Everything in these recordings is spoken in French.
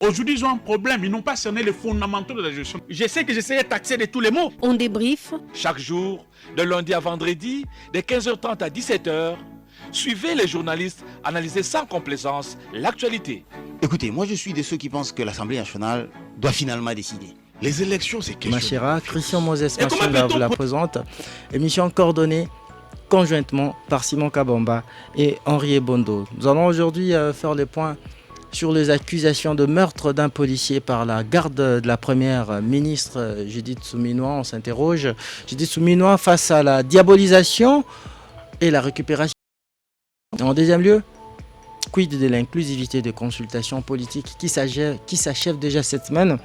Aujourd'hui, ils ont un problème. Ils n'ont pas cerné les fondamentaux de la gestion. Je sais que j'essayais de taxer de tous les mots. On débrief. Chaque jour, de lundi à vendredi, de 15h30 à 17h, suivez les journalistes analyser sans complaisance l'actualité. Écoutez, moi je suis de ceux qui pensent que l'Assemblée nationale doit finalement décider. Les élections, c'est quelque chose. Machera, Christian Moses Machera vous la présente. Émission coordonnée conjointement par Simon Kabamba et Henri Ebondo. Nous allons aujourd'hui faire le point sur les accusations de meurtre d'un policier par la garde de la première ministre Judith Souminois. On s'interroge. Judith Souminois face à la diabolisation et la récupération. En deuxième lieu, quid de l'inclusivité de consultations politiques qui s'achève déjà cette semaine.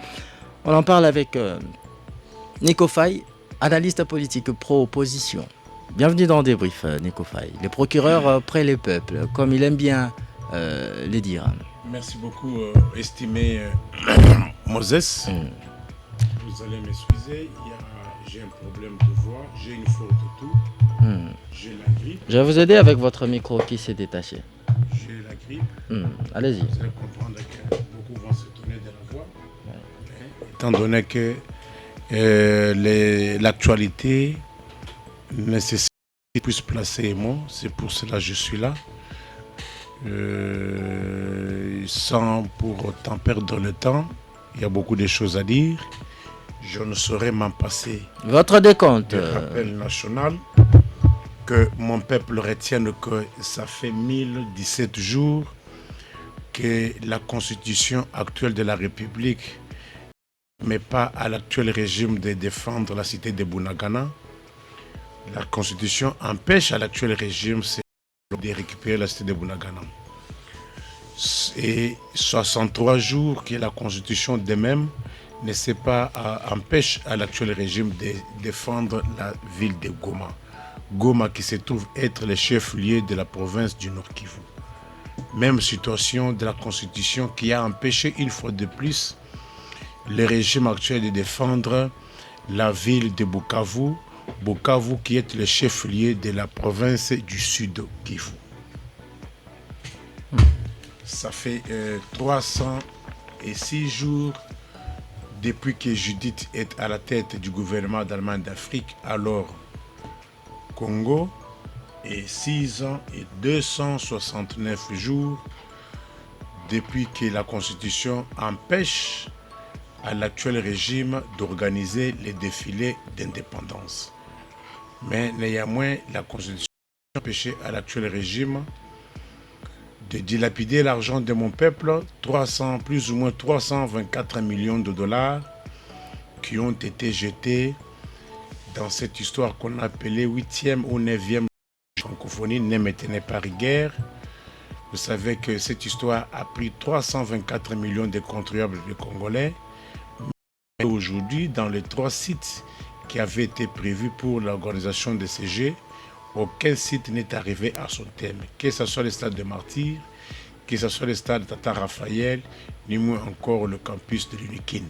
On en parle avec Nico Faye, analyste politique pro-opposition. Bienvenue dans Débrief, Nico Faye. Le procureur près les peuples, comme il aime bien le dire. Merci beaucoup, estimé Moses. Vous allez m'excuser, j'ai un problème de voix, j'ai une faute de tout, j'ai la grippe. Je vais vous aider avec votre micro qui s'est détaché. J'ai la grippe. Allez-y. Vous allez comprendre que beaucoup vont s'étonner de la voix. Ouais. Étant donné que l'actualité nécessite que je puisse placer les mots, c'est pour cela que je suis là. Sans pour autant perdre le temps, il y a beaucoup de choses à dire. Je ne saurais m'en passer. Votre décompte. Le rappel national, que mon peuple retienne que ça fait 1017 jours que la constitution actuelle de la République ne met pas à l'actuel régime de défendre la cité de Bunagana. La constitution empêche à l'actuel régime de récupérer la cité de Bunagana. Et 63 jours que la constitution d'elle-même ne sait pas empêche à l'actuel régime de défendre la ville de Goma. Goma qui se trouve être le chef-lieu de la province du Nord Kivu. Même situation de la constitution qui a empêché une fois de plus le régime actuel de défendre la ville de Bukavu. Bukavu qui est le chef-lieu de la province du Sud Kivu. Ça fait 306 jours depuis que Judith est à la tête du gouvernement d'Allemagne d'Afrique, alors Congo, et 6 ans et 269 jours depuis que la Constitution empêche à l'actuel régime d'organiser les défilés d'indépendance. Mais néanmoins, la Constitution a empêché à l'actuel régime de dilapider l'argent de mon peuple, plus ou moins 324 millions de dollars qui ont été jetés dans cette histoire qu'on a appelée 8e ou 9e francophonie, ne me tenez pas rigueur. Vous savez que cette histoire a pris 324 millions de contribuables de Congolais. Mais aujourd'hui, dans les 3 sites qui avaient été prévus pour l'organisation de ces Jeux, aucun site n'est arrivé à son terme. Que ce soit le stade de Martyrs, que ce soit le stade Tata Raphaël, ni moins encore le campus de l'Unikin.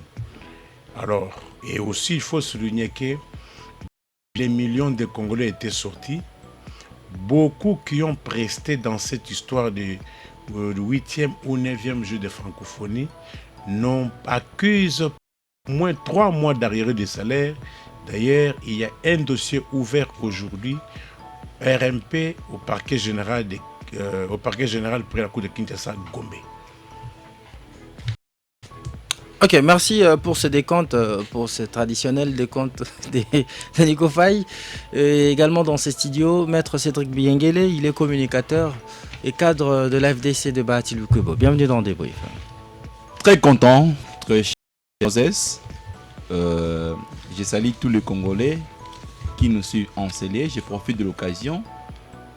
Alors, et aussi il faut souligner que les millions de Congolais étaient sortis. Beaucoup qui ont presté dans cette histoire de 8e ou 9e jeu de francophonie n'ont accusé au moins 3 mois d'arriérés de salaire. D'ailleurs, il y a un dossier ouvert aujourd'hui, RMP, au parquet général près la cour de Kinshasa, Gombe. Ok, merci pour ce décompte, pour ce traditionnel décompte de Nico Faye. Et également dans ce studio, Maître Cédric Biengele, il est communicateur et cadre de l'AFDC de Bahati-Lukubo. Bienvenue dans Débrief. Très content, très cher Moses. Je salue tous les Congolais qui nous suivent en scellé. Je profite de l'occasion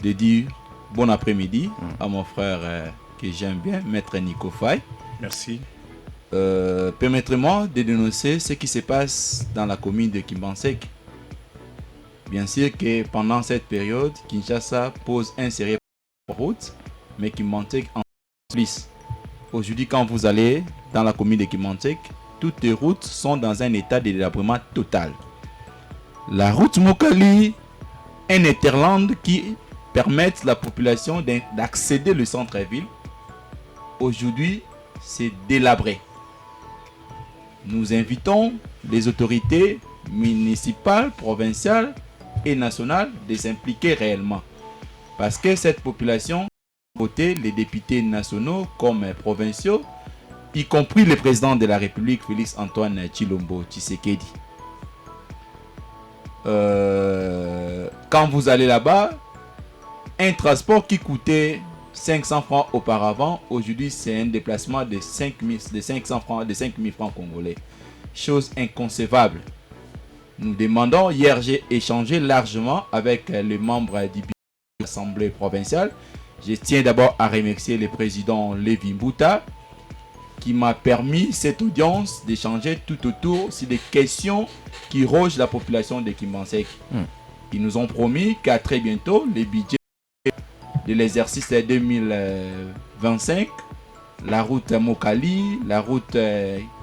de dire bon après-midi à mon frère que j'aime bien, Maître Nico Faye. Merci. Permettez-moi de dénoncer ce qui se passe dans la commune de Kimbansek. Bien sûr que pendant cette période, Kinshasa pose un sérieux route, mais Kimbansek en plus. Aujourd'hui, quand vous allez dans la commune de Kimbansek, toutes les routes sont dans un état de délabrement total. La route Mokali, un hinterland qui permet à la population d'accéder au centre-ville, aujourd'hui, c'est délabré. Nous invitons les autorités municipales, provinciales et nationales de s'impliquer réellement. Parce que cette population a voté les députés nationaux comme provinciaux, y compris le président de la République, Félix Antoine Tshilombo Tshisekedi. Quand vous allez là-bas, un transport qui coûtait 500 francs auparavant, aujourd'hui c'est un déplacement de 500 francs, de 5 000 francs congolais. Chose inconcevable. Nous demandons, hier j'ai échangé largement avec les membres du bureau de l'Assemblée provinciale. Je tiens d'abord à remercier le président Lévi Mbouta qui m'a permis cette audience d'échanger tout autour sur des questions qui rogent la population de Kimbanzek. Ils nous ont promis qu'à très bientôt, les budgets de l'exercice 2025, la route Mokali, la route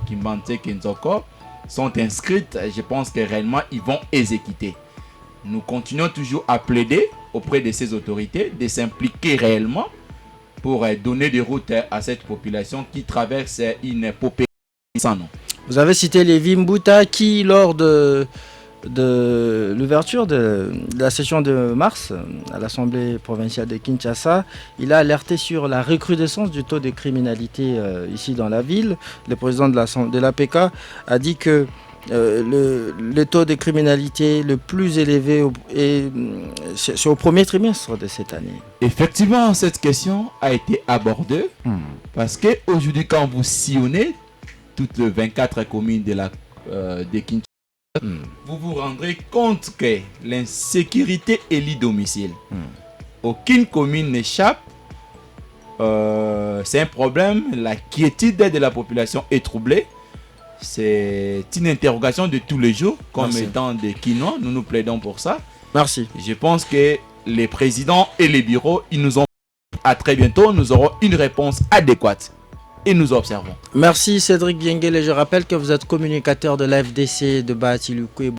Kimbanzek-Nzoko sont inscrites. Je pense que réellement, ils vont exécuter. Nous continuons toujours à plaider auprès de ces autorités de s'impliquer réellement pour donner des routes à cette population qui traverse une épopée sans nom. Vous avez cité Lévi Mbouta qui, lors de l'ouverture de la session de mars à l'Assemblée provinciale de Kinshasa, il a alerté sur la recrudescence du taux de criminalité ici dans la ville. Le président de l'APK a dit que le taux de criminalité le plus élevé c'est au premier trimestre de cette année. Effectivement, cette question a été abordée parce qu'aujourd'hui, quand vous sillonnez toutes les 24 communes de Kinshasa, vous vous rendrez compte que l'insécurité est l'domicile. Aucune commune n'échappe. C'est un problème. La quiétude de la population est troublée. C'est une interrogation de tous les jours. Comme étant des Kinois, nous plaidons pour ça. Merci. Je pense que les présidents et les bureaux, ils nous ont... À très bientôt, nous aurons une réponse adéquate. Et nous observons. Merci Cédric Biengele. Je rappelle que vous êtes communicateur de l'AFDC de Bahati-Luku. Vous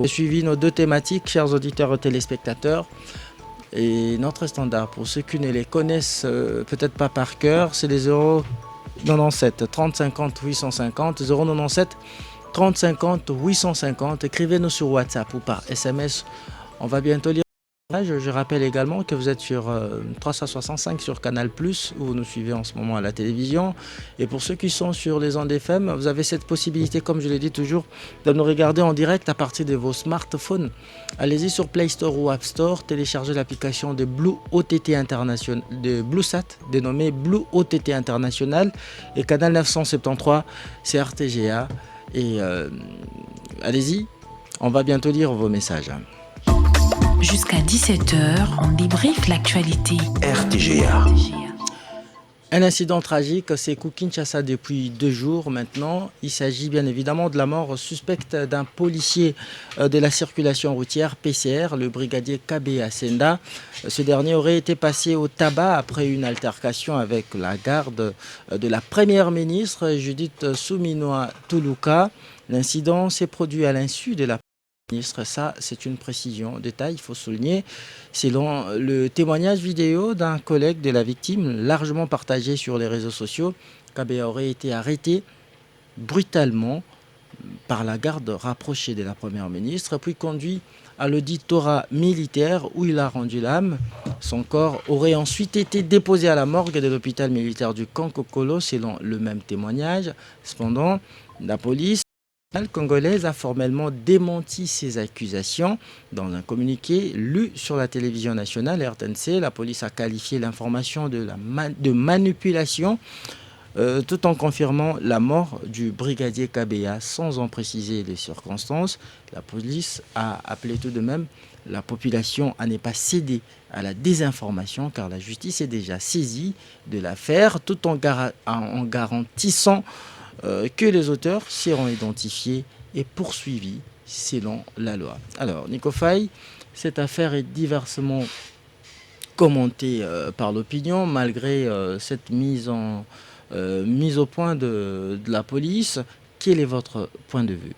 avez suivi nos deux thématiques, chers auditeurs et téléspectateurs. Et notre standard, pour ceux qui ne les connaissent peut-être pas par cœur, c'est les 097 30 50 850, 097 30 50 850. Écrivez-nous sur WhatsApp ou par SMS. On va bientôt lire. Je rappelle également que vous êtes sur 365 sur Canal+, où vous nous suivez en ce moment à la télévision. Et pour ceux qui sont sur les ondes FM, vous avez cette possibilité, comme je l'ai dit toujours, de nous regarder en direct à partir de vos smartphones. Allez-y sur Play Store ou App Store, téléchargez l'application de Blue OTT International, de BlueSat, dénommée Blue OTT International, et Canal 973, c'est RTGA. Et allez-y, on va bientôt lire vos messages. Jusqu'à 17h, on débriefe l'actualité. RTGA. Un incident tragique secoue Kinshasa depuis 2 jours maintenant. Il s'agit bien évidemment de la mort suspecte d'un policier de la circulation routière PCR, le brigadier Kabea Senda. Ce dernier aurait été passé au tabac après une altercation avec la garde de la première ministre Judith Suminwa Tuluka. L'incident s'est produit à l'insu de la ministre, ça c'est une précision, détail, il faut souligner. Selon le témoignage vidéo d'un collègue de la victime, largement partagé sur les réseaux sociaux, Kabea aurait été arrêté brutalement par la garde rapprochée de la première ministre, puis conduit à l'auditorat militaire où il a rendu l'âme. Son corps aurait ensuite été déposé à la morgue de l'hôpital militaire du Kankokolo, selon le même témoignage. Cependant, la police congolaise a formellement démenti ces accusations. Dans un communiqué lu sur la télévision nationale RTNC, la police a qualifié l'information de manipulation tout en confirmant la mort du brigadier Kabea sans en préciser les circonstances. La police a appelé tout de même la population à ne pas céder à la désinformation car la justice est déjà saisie de l'affaire tout en garantissant que les auteurs seront identifiés et poursuivis selon la loi. Alors, Nico Faye, cette affaire est diversement commentée par l'opinion malgré cette mise au point de la police. Quel est votre point de vue?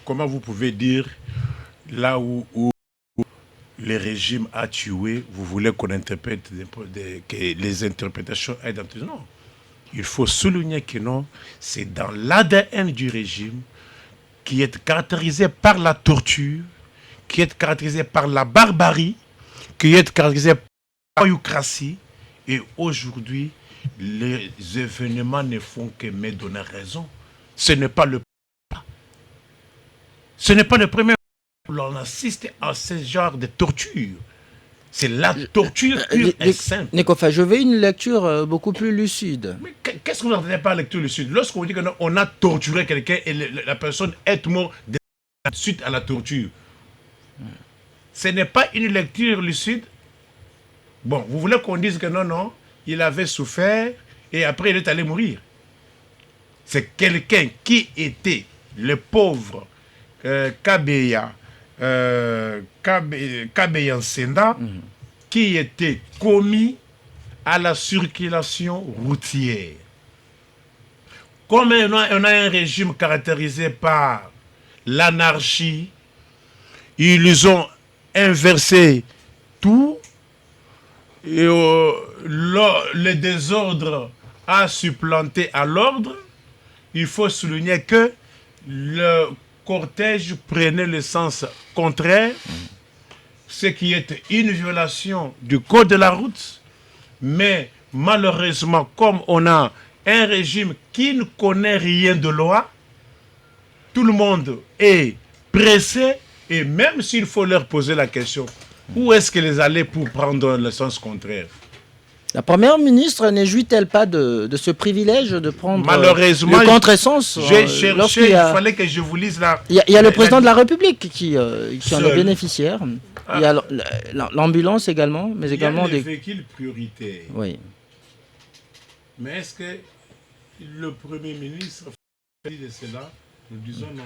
Comment vous pouvez dire là où le régime a tué, vous voulez qu'on interprète que les interprétations aient dans tout? Non. il faut souligner que non, c'est dans l'ADN du régime qui est caractérisé par la torture, qui est caractérisé par la barbarie, qui est caractérisé par la bureaucratie. Et aujourd'hui, les événements ne font que me donner raison. Ce n'est pas le premier où l'on assiste à ce genre de torture. C'est la torture pure et simple. Nekofa, je veux une lecture beaucoup plus lucide. Mais qu'est-ce que vous entendez par lecture lucide? Lorsqu'on dit qu'on a torturé quelqu'un et la personne est morte suite à la torture, ce n'est pas une lecture lucide. Bon, vous voulez qu'on dise que non, il avait souffert et après il est allé mourir. C'est quelqu'un qui était le pauvre Kabeya Nsenda, qui était commis à la circulation routière. Comme on a un régime caractérisé par l'anarchie, ils ont inversé tout, et le désordre a supplanté à l'ordre. Il faut souligner que le cortège prenait le sens contraire, ce qui est une violation du code de la route. Mais malheureusement, comme on a un régime qui ne connaît rien de loi, tout le monde est pressé, et même s'il faut leur poser la question, où est-ce qu'ils allaient pour prendre le sens contraire? La première ministre ne jouit-elle pas de ce privilège de prendre malheureusement, le contresens? J'ai cherché, il fallait que je vous lise là. Il y a le président de la République qui en est bénéficiaire. Il y a l'ambulance également, mais également des véhicules prioritaires. Oui. Mais est-ce que le Premier ministre fait de cela? Nous disons non.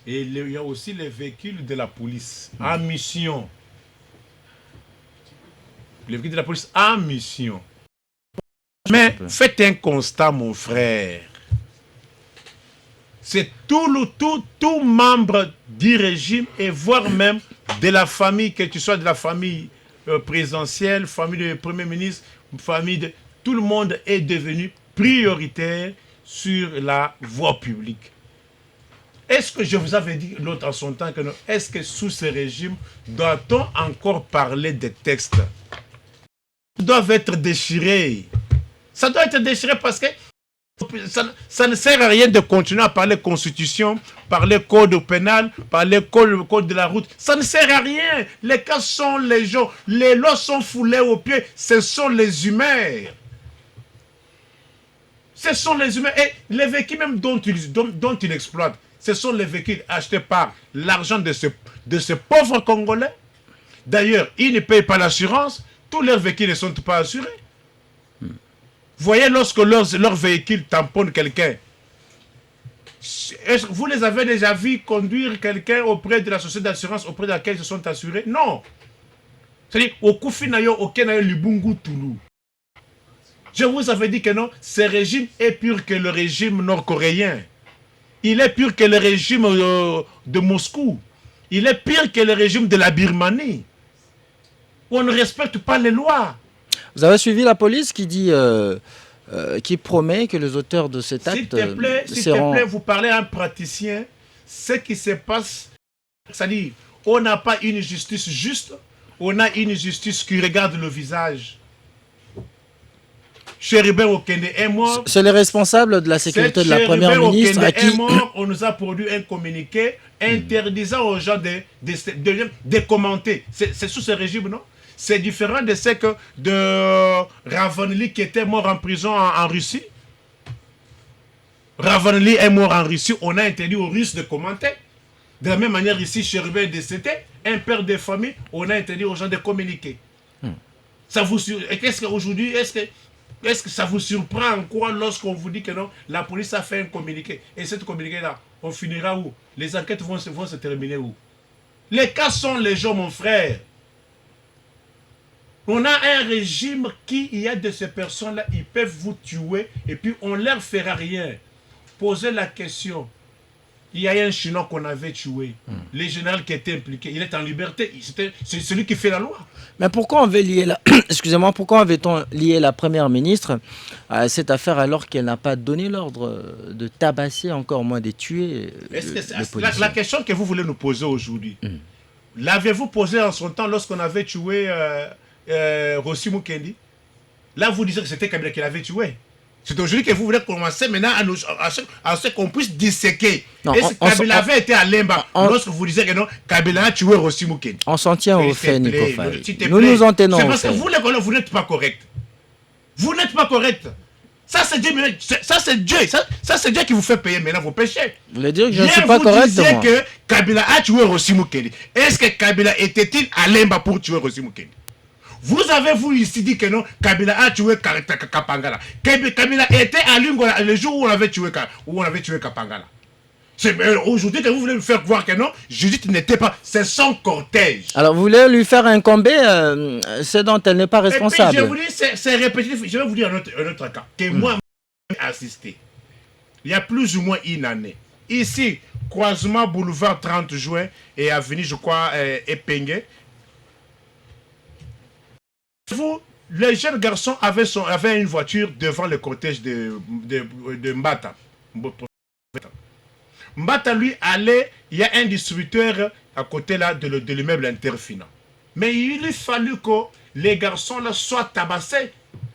Et il y a aussi les véhicules de la police en mission. Les véhicules de la police en mission. Mais faites un constat, mon frère. C'est tout membre du régime et voire même de la famille, que tu sois de la famille présidentielle, famille du Premier ministre, famille de... Tout le monde est devenu prioritaire sur la voie publique. Est-ce que je vous avais dit l'autre en son temps que non? Est-ce que sous ce régime, doit-on encore parler des textes? Ils doivent être déchirés. Ça doit être déchiré parce que ça ne sert à rien de continuer à parler constitution, parler code pénal, parler code de la route. Ça ne sert à rien. Les cas sont les gens. Les lois sont foulées aux pieds. Ce sont les humains. Ce sont les humains. Et les véhicules même dont ils exploitent, ce sont les véhicules achetés par l'argent de ce pauvre Congolais. D'ailleurs, ils ne payent pas l'assurance. Tous leurs véhicules ne sont pas assurés. Voyez, lorsque leur véhicule tamponne quelqu'un, vous les avez déjà vus conduire quelqu'un auprès de la société d'assurance auprès de laquelle ils se sont assurés? Non. C'est-à-dire, au Koufinayo, au Kenayo, Libungu, Toulou. Je vous avais dit que non, ce régime est pur que le régime nord-coréen. Il est pur que le régime de Moscou. Il est pire que le régime de la Birmanie. On ne respecte pas les lois. Vous avez suivi la police qui dit, qui promet que les auteurs de cet acte s'il te plaît, vous parlez à un praticien. Ce qui se passe, c'est-à-dire, on n'a pas une justice juste, on a une justice qui regarde le visage. Chéribin Okende est mort. C'est le responsable de la sécurité de la première ministre à qui... est mort. On nous a produit un communiqué interdisant aux gens de commenter. C'est sous ce régime, non? C'est différent de ce que de Ravanli qui était mort en prison en Russie. Ravanli est mort en Russie, on a interdit aux Russes de commenter. De la même manière, ici, Chéribin est décédé, un père de famille, on a interdit aux gens de communiquer. Ça vous qu'est-ce qu'aujourd'hui, est-ce que ça vous surprend en quoi lorsqu'on vous dit que non, la police a fait un communiqué? Et cette communiqué-là, on finira où? Les enquêtes vont se terminer où? Les cas sont les gens, mon frère. On a un régime qui, il y a de ces personnes-là, ils peuvent vous tuer et puis on ne leur fera rien. Posez la question. Il y a un Chinois qu'on avait tué. Le général qui était impliqué, il est en liberté. C'est celui qui fait la loi. Mais pourquoi on veut lier la... Excusez-moi, pourquoi avait-on lié la première ministre à cette affaire alors qu'elle n'a pas donné l'ordre de tabasser, encore moins de tuer La question que vous voulez nous poser aujourd'hui, l'avez-vous posée en son temps lorsqu'on avait tué Rossi Mukendi? Là, vous disiez que c'était Kabila qui l'avait tué. C'est aujourd'hui que vous voulez commencer maintenant à ce qu'on puisse disséquer. Est-ce que Kabila avait été à Lemba lorsque vous disiez que non, Kabila a tué Rossi Mukendi? On s'en tient au fait, Nico Faye. Nous nous en tenons au fait. au C'est parce fait. que vous, les Congolais, vous n'êtes pas correct. Vous n'êtes pas correct. Ça, c'est Dieu, ça, c'est Dieu. Ça, c'est Dieu qui vous fait payer maintenant vos péchés. Vous voulez dire que je ne Hier, suis pas correct, vous disiez moi? que Kabila a tué Rossi Mukendi. Est-ce que Kabila était-il à Lemba pour tuer Rossi Mukendi? Vous avez vous ici dit que non, Kabila a tué Kapangala. Kabila était à Lungola le jour où on avait tué Kapangala. C'est aujourd'hui que vous voulez me faire croire que non, Judith n'était pas, c'est son cortège. Alors vous voulez lui faire incomber ce dont elle n'est pas responsable. Et puis, je vous dis, c'est répétitif. Je vais vous dire un autre cas que moi j'ai assisté. Il y a plus ou moins une année. Ici, croisement boulevard 30 juin et avenue, je crois, Epengue. Les jeunes garçons avaient une voiture devant le cortège de Mbata. Mbata, lui, allait, il y a un distributeur à côté là de l'immeuble Interfinant. Mais il lui fallu que les garçons là soient tabassés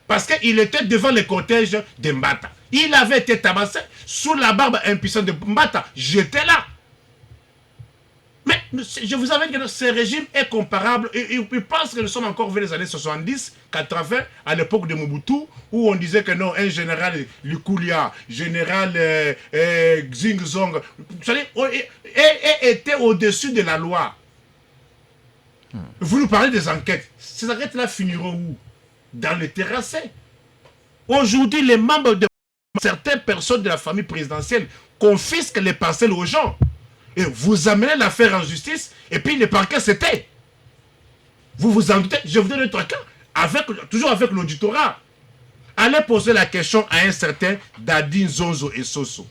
parce qu'il était devant le cortège de Mbata. Il avait été tabassé sous la barbe impuissante de Mbata. J'étais là. Mais je vous avais dit que ce régime est comparable. Et je pense que nous sommes encore vers les années 70, 80, à l'époque de Mobutu, où on disait que non, un général Lukulia, général Xingzong, vous savez, était au-dessus de la loi. Vous nous parlez des enquêtes. Ces enquêtes-là finiront où? Dans le terrassé. Aujourd'hui, les membres de certaines personnes de la famille présidentielle confisquent les parcelles aux gens. Et vous amenez l'affaire en justice, et puis le parquet c'était. Vous vous en doutez, je vous donne un autre cas, toujours avec l'auditorat. Allez poser la question à un certain Dadin Zonzo et Soso,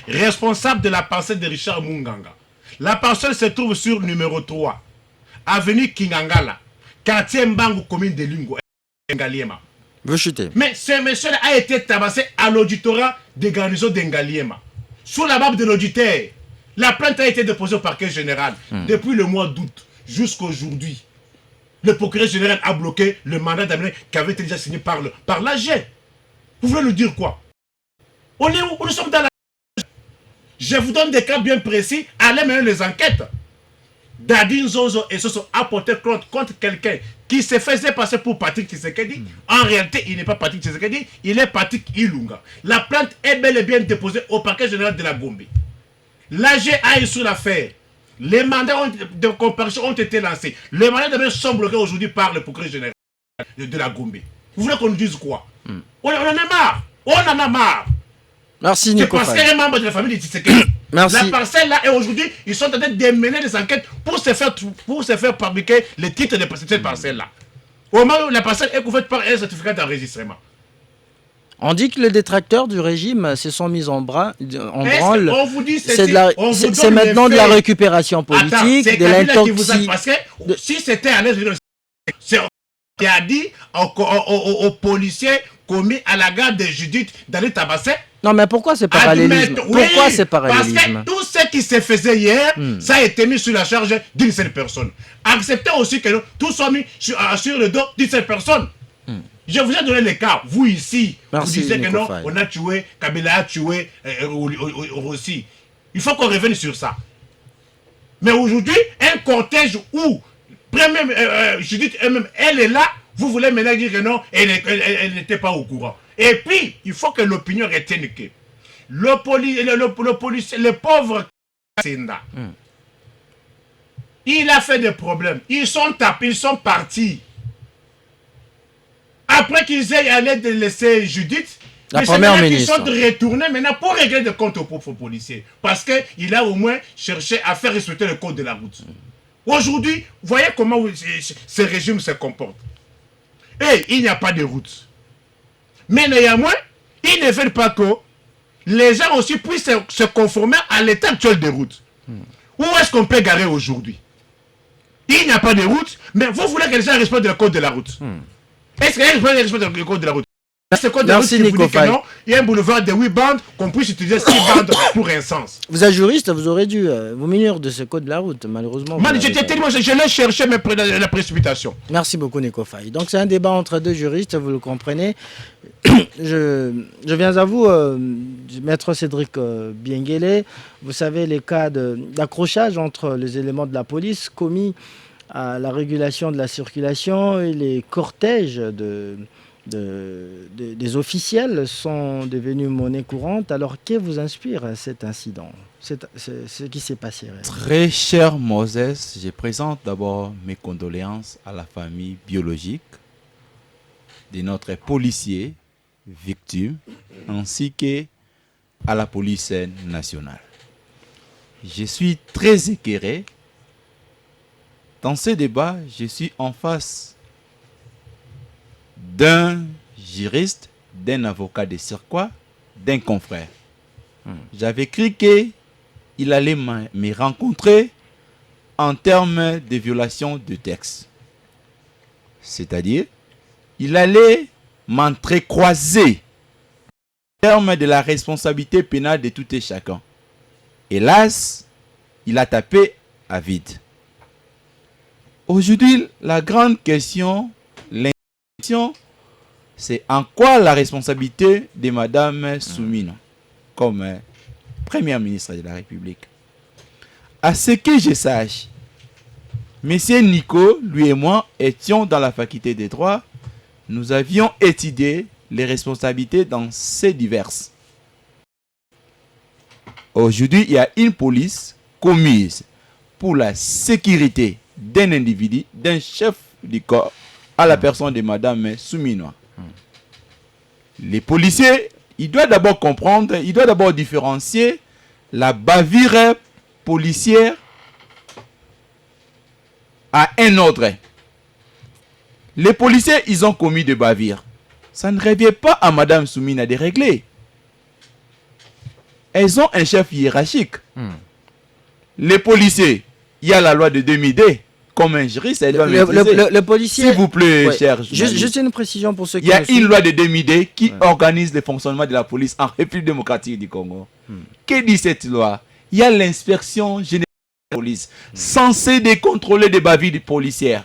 responsable de la parcelle de Richard Munganga. La parcelle se trouve sur numéro 3, avenue Kingangala, quartier Mbangu, commune de Lungo, Ngaliema. Vous chutez. Mais ce monsieur a été tabassé à l'auditorat des garnisons d'Engaliema, sous la barbe de l'auditeur. La plainte a été déposée au parquet général depuis le mois d'août jusqu'aujourd'hui. Le procureur général a bloqué le mandat d'amener qui avait été déjà signé par l'AG. Vous voulez nous dire quoi? On est où? Nous sommes dans la... Je vous donne des cas bien précis. Allez mener les enquêtes. Dadin Zozo et Soso a porté contre quelqu'un qui se faisait passer pour Patrick Tshisekedi. En réalité, il n'est pas Patrick Tshisekedi, il est Patrick Ilunga. La plainte est bel et bien déposée au parquet général de la Gombe. L'AG a eu sur l'affaire. Les mandats de comparution ont été lancés. Les mandats de sont bloqués aujourd'hui par le procureur général de la Gombe. Vous voulez qu'on nous dise quoi? On en a marre. On en a marre. Merci, C'est Nico parce Faye. qu'un membre de la famille de Tshisekedi. Merci. La parcelle là, et aujourd'hui, ils sont en train de mener des enquêtes pour se faire fabriquer les titres de cette parcelle là. Au moment où la parcelle est couverte par un certificat d'enregistrement. On dit que les détracteurs du régime se sont mis en branle. On vous dit C'est maintenant de la récupération politique, attends, de l'intoxication. Parce que si c'était à l'aise, c'est qui a dit aux policiers commis à la gare de Judith d'aller tabasser. Non, mais pourquoi c'est parallélisme? Pourquoi c'est parallélisme? Parce que tout ce qui se faisait hier, ça a été mis sur la charge d'une seule personne. Acceptez aussi que tout soit mis sur le dos d'une seule personne. Je vous ai donné les cas. Vous ici, merci, vous disiez que non, Faye. on a tué, Kabila a tué Rossi. Il faut qu'on revienne sur ça. Mais aujourd'hui, un cortège où, Judith elle-même, elle est là, vous voulez maintenant dire que non, elle n'était pas au courant. Et puis, il faut que l'opinion retienne que le pauvre Senda, il a fait des problèmes. Ils sont tapés, ils sont partis. Après qu'ils aient allé de laisser Judith, la première ministre, ils sont retournés maintenant pour régler des comptes aux pauvres policiers. Parce qu'il a au moins cherché à faire respecter le code de la route. Aujourd'hui, voyez comment ce régime se comporte. Et il n'y a pas de route. Mais néanmoins, ils ne veulent pas que les gens aussi puissent se conformer à l'état actuel des routes. Où est-ce qu'on peut garer aujourd'hui? Il n'y a pas de route, mais vous voulez que les gens respectent le code de la route. Est-ce que les gens respectent le code de la route? C'est quoi de la route qui vous dit que non? Il y a un boulevard de 8 bandes, qu'on puisse utiliser 6 bandes pour un sens. Vous êtes juriste, vous aurez dû vous munir de ce code de la route, malheureusement. Je l'ai cherché, mais la précipitation. Merci beaucoup, Nico Faye. Donc, c'est un débat entre deux juristes, vous le comprenez. Je viens à vous, Maître Cédric Bienguélé. Vous savez, les cas d'accrochage entre les éléments de la police commis à la régulation de la circulation et les cortèges des officiels sont devenus monnaie courante. Alors, que vous inspire cet incident, ce qui s'est passé? Très cher Moses, je présente d'abord mes condoléances à la famille biologique de notre policier victime ainsi qu'à la police nationale. Je suis très éclairé. Dans ce débat, je suis en face d'un juriste, d'un avocat de circuit, d'un confrère. J'avais cru qu'il allait me rencontrer en termes de violation de texte. C'est-à-dire, il allait m'entrecroiser en termes de la responsabilité pénale de tout et chacun. Hélas, il a tapé à vide. Aujourd'hui, la grande question, c'est en quoi la responsabilité de Madame Soumino comme Première ministre de la République. À ce que je sache, Monsieur Nico, lui et moi, étions dans la faculté des droits. Nous avions étudié les responsabilités dans ces diverses. Aujourd'hui, il y a une police commise pour la sécurité d'un individu, d'un chef du corps, à la personne de Madame Soumino. Les policiers, ils doivent d'abord comprendre, ils doivent d'abord différencier la bavure policière à un ordre. Les policiers, ils ont commis des bavures. Ça ne revient pas à Madame Soumino de régler. Elles ont un chef hiérarchique. Les policiers, il y a la loi de 2002. Comme un juriste, elle doit maîtriser. Le policier... S'il vous plaît, ouais. cher Juste une précision pour ceux qui... Il y a une loi de 2002 qui organise le fonctionnement de la police en République démocratique du Congo. Que dit cette loi? Il y a l'inspection générale de la police, censée de contrôler des bavures policières.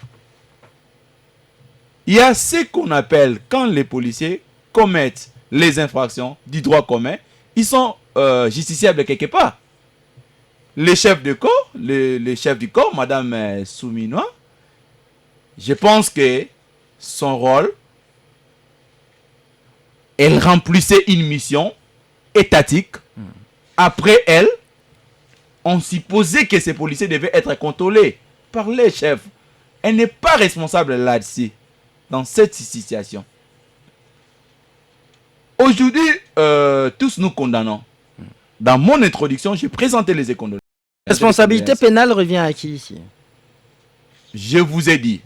Il y a ce qu'on appelle, quand les policiers commettent les infractions du droit commun, ils sont justiciables quelque part. Le chef de corps, le chef du corps, Madame Soumino, je pense que son rôle, elle remplissait une mission étatique. Après elle, on supposait que ces policiers devaient être contrôlés par les chefs. Elle n'est pas responsable là-dessus, dans cette situation. Aujourd'hui, tous nous condamnons. Dans mon introduction, j'ai présenté les condoléances. La responsabilité pénale revient à qui ici? Je vous ai dit,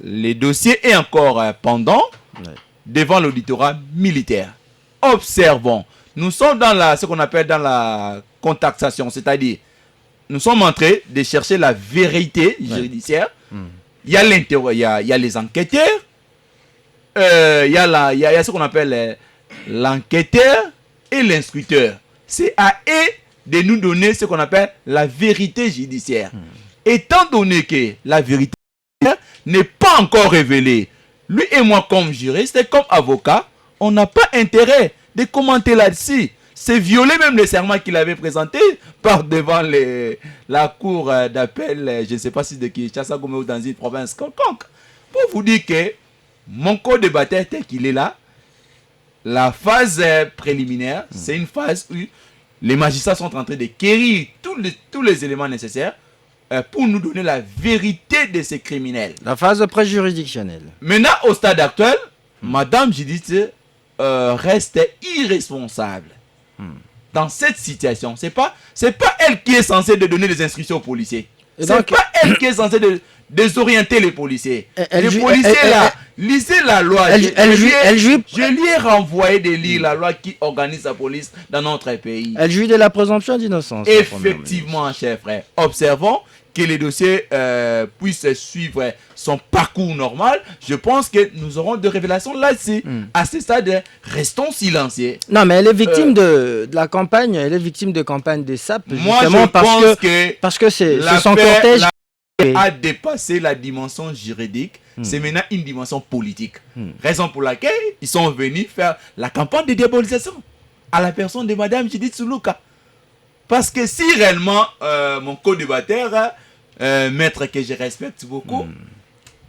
le dossier est encore pendant devant l'auditorat militaire. Observons. Nous sommes dans ce qu'on appelle dans la contactation, c'est-à-dire nous sommes en train de chercher la vérité judiciaire. Il y a il y a les enquêteurs, il y a ce qu'on appelle l'enquêteur et l'instructeur. C'est à eux de nous donner ce qu'on appelle la vérité judiciaire. Étant donné que la vérité n'est pas encore révélée, lui et moi comme juriste et comme avocat, on n'a pas intérêt de commenter là-dessus. C'est violer même le serment qu'il avait présenté par devant la cour d'appel, je ne sais pas si de Kinshasa ou dans une province quelconque. Pour vous dire que mon co-débatteur tel qu'il est là, la phase préliminaire, c'est une phase où les magistrats sont en train de quérir tous les éléments nécessaires pour nous donner la vérité de ces criminels. La phase préjuridictionnelle. Maintenant, au stade actuel, Madame Judith reste irresponsable. Dans cette situation, c'est pas elle qui est censée de donner des instructions aux policiers. C'est pas elle qui est censée de désorienter les policiers. Les policiers là, Lisez la loi. Je lui ai renvoyé de lire la loi qui organise la police dans notre pays. Elle jouit de la présomption d'innocence. Effectivement, cher frère. Observons que les dossiers puissent suivre son parcours normal. Je pense que nous aurons des révélations là-dessus. À ce stade, restons silencieux. Non, mais elle est victime de la campagne. Elle est victime de campagne des SAP. Moi, je pense parce que c'est son l'affaire cortège a dépassé la dimension juridique. C'est maintenant une dimension politique. Raison pour laquelle ils sont venus faire la campagne de diabolisation à la personne de Madame Judith Soulouka. Parce que si réellement mon co-débatteur, maître que je respecte beaucoup,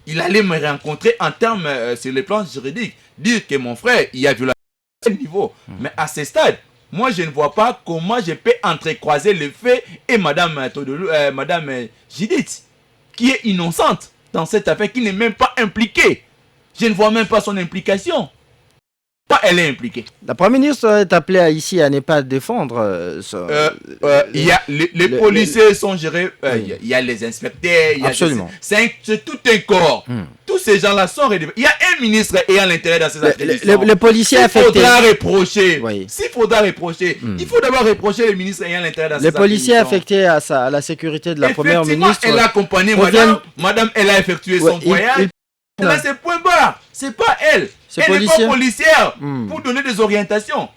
il allait me rencontrer en termes sur le plan juridique, dire que mon frère, il a violé à ce niveau. Mais à ce stade, moi je ne vois pas comment je peux entrecroiser le fait et Madame Judith, qui est innocente dans cette affaire, qui n'est même pas impliquée. Je ne vois même pas son implication. Pas elle est impliquée. La Première ministre est appelée ici à ne pas défendre. Il y a les policiers sont gérés. Il y a les inspecteurs. Absolument. C'est tout un corps. Tous ces gens-là sont rédéployés. Il y a un ministre ayant l'intérêt dans ces attributions. Les policiers affectés. S'il faudra reprocher, il faut d'abord reprocher les ministres ayant l'intérêt dans ces attributions. Les policiers affectés à la sécurité de la Première ministre. Elle a accompagné madame, elle a effectué son voyage. Là, c'est point barre. C'est pas elle. Elle n'est pas policière pour donner des orientations.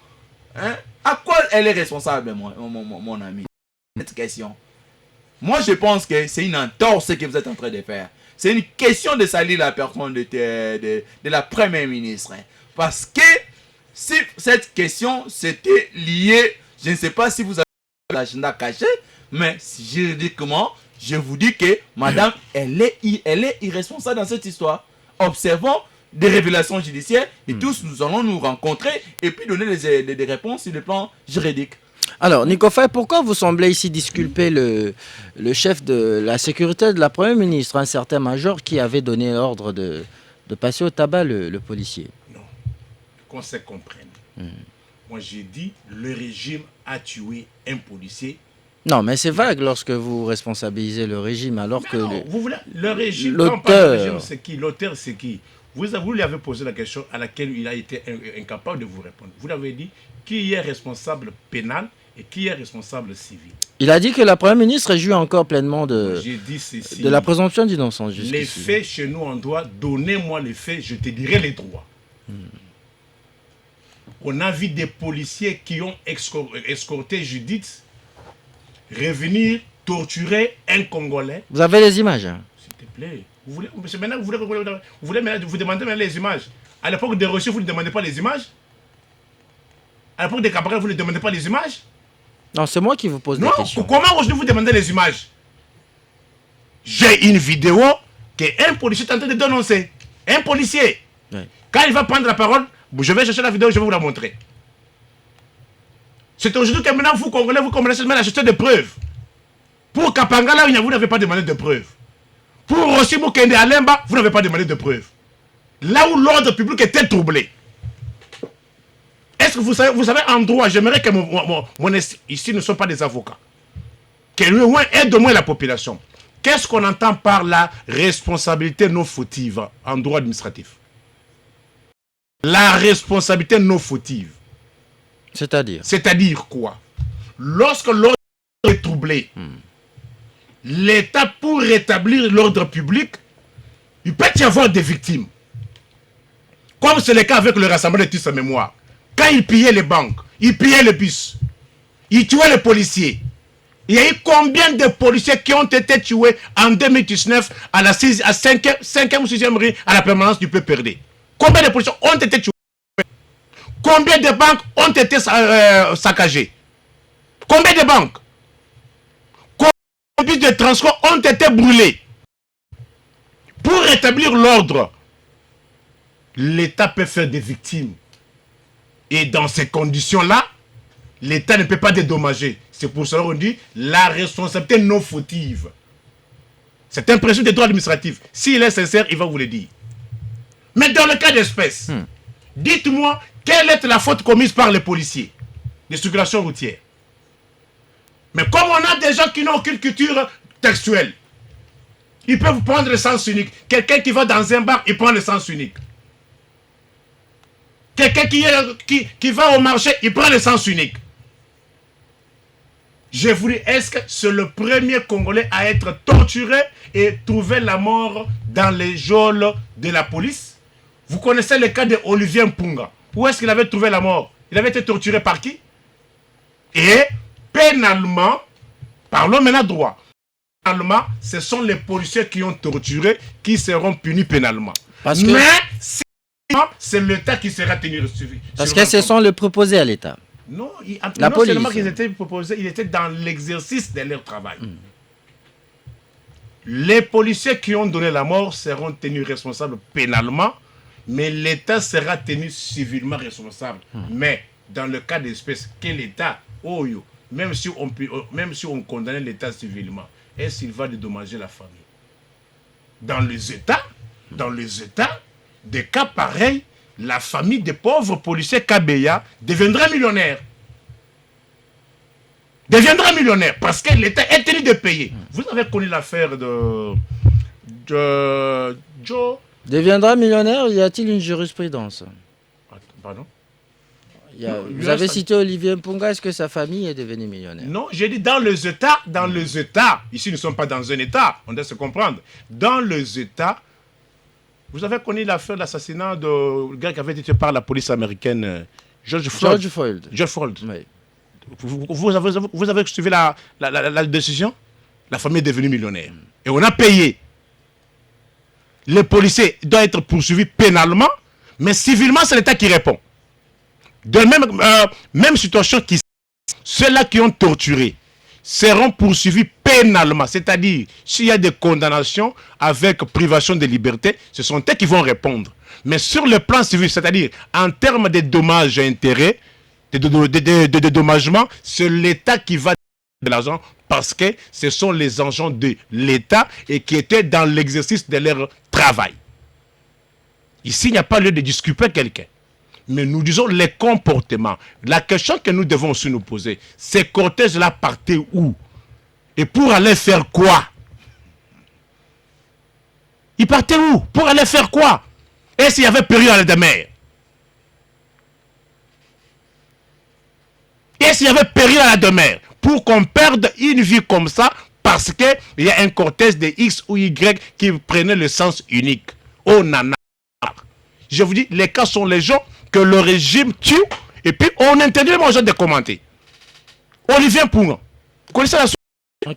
Hein? À quoi elle est responsable, mon ami? Cette question. Moi, je pense que c'est une entorse que vous êtes en train de faire. C'est une question de salir la personne de la Première ministre. Parce que si cette question c'était lié, je ne sais pas si vous avez l'agenda caché, mais juridiquement, je vous dis que madame, elle est irresponsable dans cette histoire. Observons des révélations judiciaires et tous nous allons nous rencontrer et puis donner des réponses sur le plan juridique. Alors, Nico Faye, pourquoi vous semblez ici disculper le chef de la sécurité de la Première ministre, un certain major qui avait donné l'ordre de passer au tabac le policier? Non, qu'on se comprenne. Moi, j'ai dit, le régime a tué un policier. Non, mais c'est vague lorsque vous responsabilisez le régime, alors mais que... Non, vous voulez, le régime, l'auteur... c'est qui? L'auteur, c'est qui? Vous lui avez posé la question à laquelle il a été incapable de vous répondre. Vous l'avez dit, qui est responsable pénal et qui est responsable civil? Il a dit que la Première ministre jouit encore pleinement de la présomption d'innocence. Les faits, chez nous, on doit... Donnez-moi les faits, je te dirai les droits. On a vu des policiers qui ont escorté Judith revenir torturer un Congolais. Vous avez les images? S'il te plaît. Vous demandez maintenant les images. À l'époque des Rochers, vous ne demandez pas les images? À l'époque des Cabarets, vous ne demandez pas les images? Non, c'est moi qui vous pose des questions. Comment aujourd'hui vous demandez les images? J'ai une vidéo qu'un policier est en train de dénoncer. Un policier. Oui. Quand il va prendre la parole, je vais chercher la vidéo, je vais vous la montrer. C'est aujourd'hui que maintenant vous Congolais, vous commencez à acheter des preuves. Pour Kapangala, vous n'avez pas demandé de preuves. Pour Rossi Mukende Alemba, vous n'avez pas demandé de preuves. Là où l'ordre public était troublé. Est-ce que vous savez en droit, j'aimerais que ici ne sont pas des avocats. Que loin aide-moi la population. Qu'est-ce qu'on entend par la responsabilité non fautive en droit administratif? La responsabilité non fautive. C'est-à-dire? C'est-à-dire quoi? Lorsque l'ordre est troublé, l'État, pour rétablir l'ordre public, il peut y avoir des victimes. Comme c'est le cas avec le Rassemblement de tous en mémoire. Quand ils pillaient les banques, ils pillaient les bus, ils tuaient les policiers. Il y a eu combien de policiers qui ont été tués en 2019 à la 5e ou 6e rue à la permanence du peuple perdu? Combien de policiers ont été tués? Combien de banques ont été saccagées? Combien de banques? Combien de bus de transport ont été brûlés? Pour rétablir l'ordre, l'État peut faire des victimes. Et dans ces conditions-là, l'État ne peut pas dédommager. C'est pour cela qu'on dit la responsabilité non fautive. C'est un principe de droit administratif. S'il est sincère, il va vous le dire. Mais dans le cas d'espèce, dites-moi, quelle est la faute commise par les policiers de circulation routière? Mais comme on a des gens qui n'ont aucune culture textuelle, Ils peuvent prendre le sens unique. Quelqu'un qui va dans un bar, il prend le sens unique. Quelqu'un qui va au marché, il prend le sens unique. Je vous dis, est-ce que c'est le premier Congolais à être torturé et trouver la mort dans les geôles de la police? Vous connaissez le cas de Olivier Mpunga. Où est-ce qu'il avait trouvé la mort? Il avait été torturé par qui? Et pénalement, parlons maintenant droit. Pénalement, ce sont les policiers qui ont torturé qui seront punis pénalement. Parce que... Mais c'est l'État qui sera tenu suivi. Parce que ce sont les proposés à l'État. Non, la non police. Seulement qu'ils étaient proposés, ils étaient dans l'exercice de leur travail. Les policiers qui ont donné la mort seront tenus responsables pénalement, mais l'État sera tenu civilement responsable. Mais dans le cas d'espèce, que l'État, même si on condamnait l'État civilement, est-ce qu'il va dédommager la famille? Dans les États, des cas pareils, la famille des pauvres policiers Kabeya deviendra millionnaire. Deviendra millionnaire parce que l'État est tenu de payer. Vous avez connu l'affaire de Joe. Deviendra millionnaire, y a-t-il une jurisprudence? Pardon? Vous avez cité Olivier Mpunga, est-ce que sa famille est devenue millionnaire? Non, j'ai dit dans les États, ici nous ne sommes pas dans un État, on doit se comprendre. Dans les États, vous avez connu l'affaire d'assassinat de gars qui avait été tué par la police américaine, George Floyd. Oui. Vous avez suivi la décision? La famille est devenue millionnaire. Et on a payé. Les policiers doivent être poursuivis pénalement, mais civilement, c'est l'État qui répond. De même situation qui... Ceux-là qui ont torturé seront poursuivis pénalement. C'est-à-dire, s'il y a des condamnations avec privation de liberté, ce sont eux qui vont répondre. Mais sur le plan civil, c'est-à-dire en termes de dommages et intérêts, de dédommagement, c'est l'État qui va de l'argent parce que ce sont les agents de l'État et qui étaient dans l'exercice de leur travail. Ici, il n'y a pas lieu de disculper quelqu'un. Mais nous disons les comportements. La question que nous devons aussi nous poser, ces cortèges-là partaient où? Et pour aller faire quoi? Ils partaient où? Pour aller faire quoi? Et s'il y avait péril de mer? Et s'il y avait péril à la demeure? Pour qu'on perde une vie comme ça, parce qu'il y a un cortège de X ou Y qui prenait le sens unique. Oh nana. Je vous dis, les cas sont les gens que le régime tue, et puis on interdit aux gens de commenter. Olivier Mpunga, vous connaissez la suite?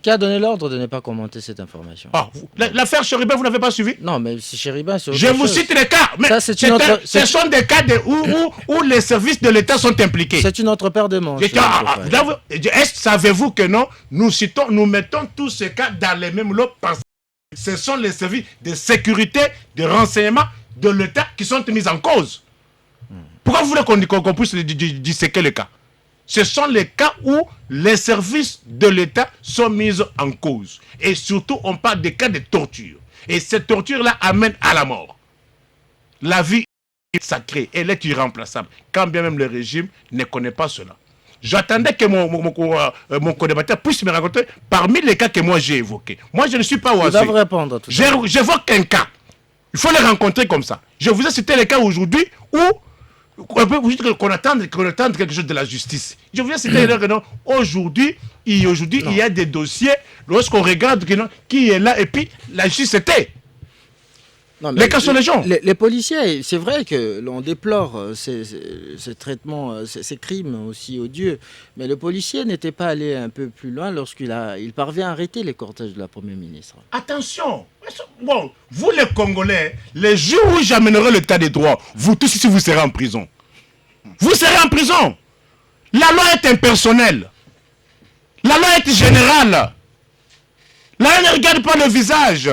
Qui a donné l'ordre de ne pas commenter cette information? L'affaire Chéribin, vous n'avez pas suivi? Non, mais c'est Chéribin, c'est autre chose. Je vous cite les cas, mais ce sont des cas où les services de l'État sont impliqués. C'est une autre paire de manches. Savez-vous que non, nous mettons tous ces cas dans les mêmes lots parce que ce sont les services de sécurité, de renseignement de l'État qui sont mis en cause. Pourquoi vous voulez qu'on puisse disséquer les cas? Ce sont les cas où les services de l'État sont mis en cause. Et surtout, on parle des cas de torture. Et cette torture-là amène à la mort. La vie est sacrée, elle est irremplaçable. Quand bien même le régime ne connaît pas cela. J'attendais que mon co-débatteur puisse me raconter parmi les cas que moi j'ai évoqués. Moi, je ne suis pas au Ils doivent répondre à tout ça. J'évoque un cas. Il faut les rencontrer comme ça. Je vous ai cité les cas aujourd'hui où qu'on attend quelque chose de la justice. Je vous ai cité que non, aujourd'hui, il y a des dossiers, lorsqu'on regarde qui est là, et puis la justice était. Non, les cas sont les gens. Les policiers, c'est vrai que l'on déplore ces traitements, ces crimes aussi odieux, mais le policier n'était pas allé un peu plus loin lorsqu'il parvient à arrêter les cortèges de la Première ministre. Attention, bon, vous les Congolais, les jours où j'amènerai l'état des droits, vous tous ici vous serez en prison. Vous serez en prison. La loi est impersonnelle. La loi est générale. La loi ne regarde pas le visage.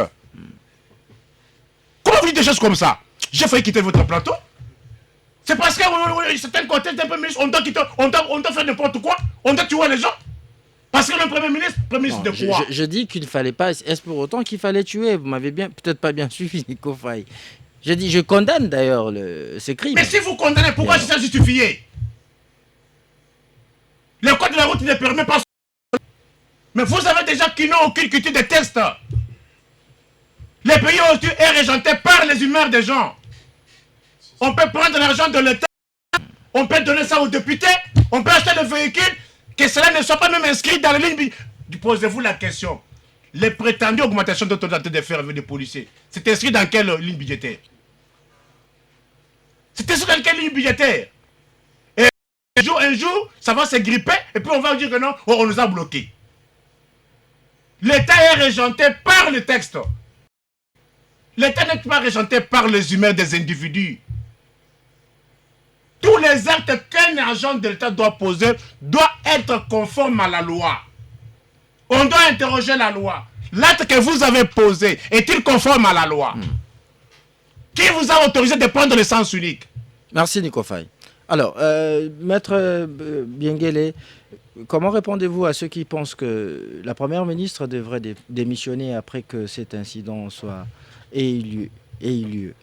Comment vous dites des choses comme ça? J'ai failli quitter votre plateau. C'est parce que c'est un contexte d'un Premier ministre, on doit faire n'importe quoi, on doit tuer les gens. Parce que le Premier ministre de quoi? Je dis qu'il ne fallait pas, est-ce pour autant qu'il fallait tuer? Vous m'avez peut-être pas bien suivi, Nico Faye. Je dis, je condamne d'ailleurs ces crimes. Mais si vous condamnez, pourquoi c'est ça justifié? Le code de la route ne permet pas. Mais vous avez des gens qui n'ont aucune culture de test. Le pays aujourd'hui est régenté par les humeurs des gens. On peut prendre l'argent de l'État, on peut donner ça aux députés, on peut acheter des véhicules, que cela ne soit pas même inscrit dans la ligne. Posez-vous la question. Les prétendues augmentations de totalité de faire des policiers, c'est inscrit dans quelle ligne budgétaire? C'est inscrit dans quelle ligne budgétaire? Et un jour, ça va se gripper, et puis on va dire que non, on nous a bloqués. L'État est régenté par le texte. L'État n'est pas régenté par les humains des individus. Tous les actes qu'un agent de l'État doit poser doivent être conformes à la loi. On doit interroger la loi. L'acte que vous avez posé est-il conforme à la loi? Qui vous a autorisé de prendre le sens unique? Merci Nico Faye. Alors, Maître Biengele, comment répondez-vous à ceux qui pensent que la Première ministre devrait démissionner après que cet incident ait eu lieu?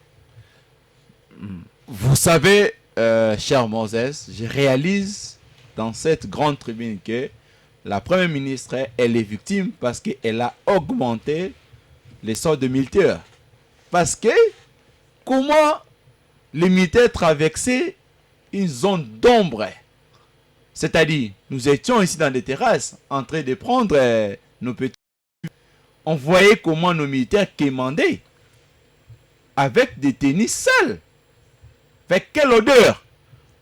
Vous savez, cher Moses, je réalise dans cette grande tribune que la Première ministre, elle est victime parce qu'elle a augmenté les soldes de militaires. Parce que comment les militaires traversaient une zone d'ombre? C'est-à-dire, nous étions ici dans des terrasses en train de prendre nos petits. On voyait comment nos militaires quémandaient avec des tennis sales. Fait quelle odeur!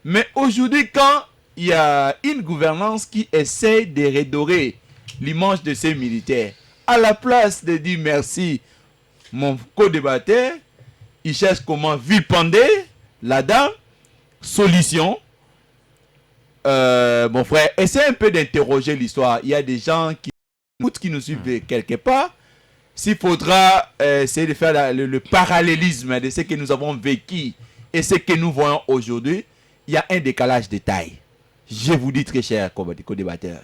Mais aujourd'hui, quand il y a une gouvernance qui essaie de redorer l'image de ces militaires, à la place de dire merci, mon co-débatteur, il cherche comment vilipender la dame. Solution, mon frère, essaie un peu d'interroger l'histoire. Il y a des gens qui nous suivent quelque part. S'il faudra essayer de faire le parallélisme de ce que nous avons vécu et ce que nous voyons aujourd'hui, il y a un décalage de taille. Je vous dis très cher co-débatteur.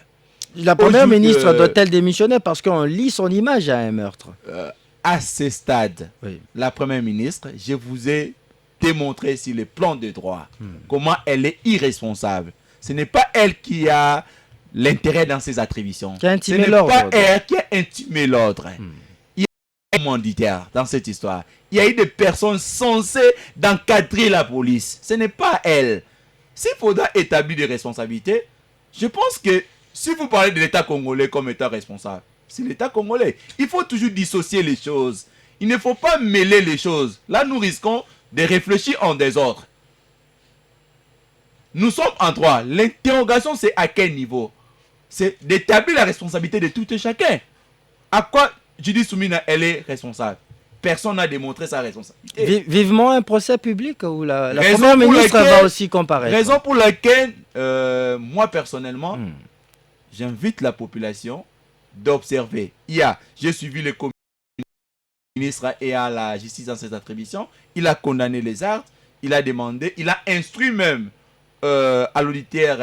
La Première ministre doit-elle démissionner parce qu'on lit son image à un meurtre? À ce stade, oui. La Première ministre, je vous ai démontré sur le plan de droit comment elle est irresponsable. Ce n'est pas elle qui a l'intérêt dans ses attributions. Qui a intimé Ce n'est l'ordre. pas elle qui a intimé l'ordre. Il y a un commanditaire dans cette histoire. Il y a eu des personnes censées d'encadrer la police. Ce n'est pas elle. S'il faudra établir des responsabilités, je pense que si vous parlez de l'État congolais comme État responsable, c'est l'État congolais. Il faut toujours dissocier les choses. Il ne faut pas mêler les choses. Là, nous risquons de réfléchir en désordre. Nous sommes en droit. L'interrogation, c'est à quel niveau? C'est d'établir la responsabilité de tout et chacun. À quoi Judith Soumina, elle est responsable? Personne n'a démontré sa responsabilité. Vivement un procès public où la Première ministre va aussi comparaître. Raison pour laquelle, moi personnellement, j'invite la population d'observer. J'ai suivi le comité ministre et à la justice dans ses attributions. Il a condamné les actes, il a demandé, il a instruit même à l'auditeur